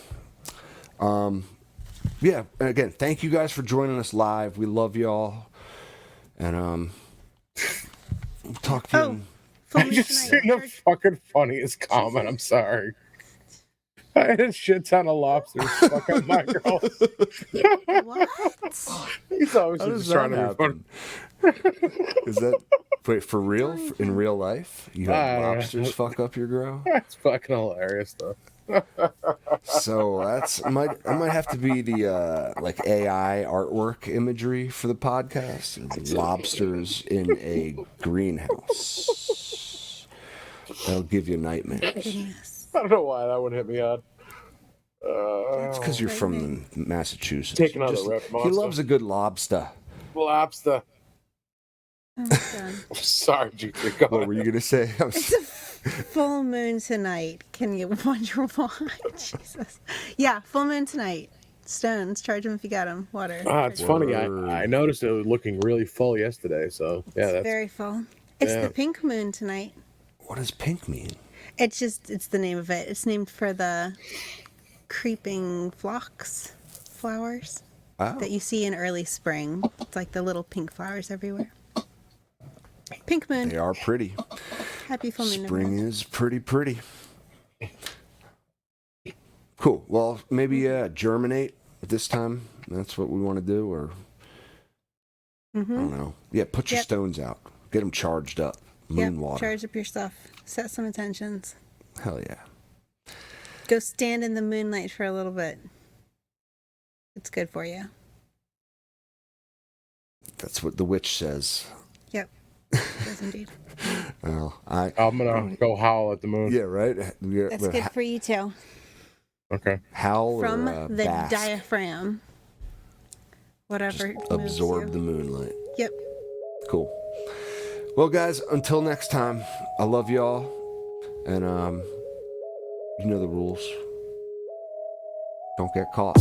Yeah, again, thank you guys for joining us live. We love y'all. And we'll talk to you. I just seen the fucking funniest comment. I'm sorry. I had a shit ton of lobsters stuck on my girl. What? He's always just trying to be funny. Is that wait for real? In real life, you had lobsters fuck up your girl? That's fucking hilarious, though. So I might have to be the like AI artwork imagery for the podcast. Lobsters in a greenhouse. That'll give you nightmares. Goodness. I don't know why that would hit me on. It's because you're from Massachusetts. Take another rip, he Monster. loves a good lobster. Lobster. Oh my God. Sorry, GT. Go What on. were you gonna say? It's a full moon tonight. Can you wonder why? Jesus. Yeah, full moon tonight. Stones, charge them if you got them. Water. It's funny. I noticed it was looking really full yesterday. So yeah, that's Very full. It's the pink moon tonight. What does pink mean? It's the name of it. It's named for the creeping flowers that you see in early spring. It's like the little pink flowers everywhere. Pink moon. They are pretty. Happy full moon. Spring is pretty. Cool. Well, maybe germinate at this time. That's what we want to do, or I don't know. Yeah, put your stones out. Get them charged up. Moon water. Charge up your stuff. Set some intentions. Hell yeah. Go stand in the moonlight for a little bit. It's good for you. That's what the witch says. Yep. Yes, indeed. Well, I'm gonna go howl at the moon. yeah, right. That's good for you too. Okay. Howl From or the bask. diaphragm. Whatever. Just moves absorb you. the moonlight. Yep. Cool. Well, guys, until next time, I love y'all, and you know the rules. Don't get caught.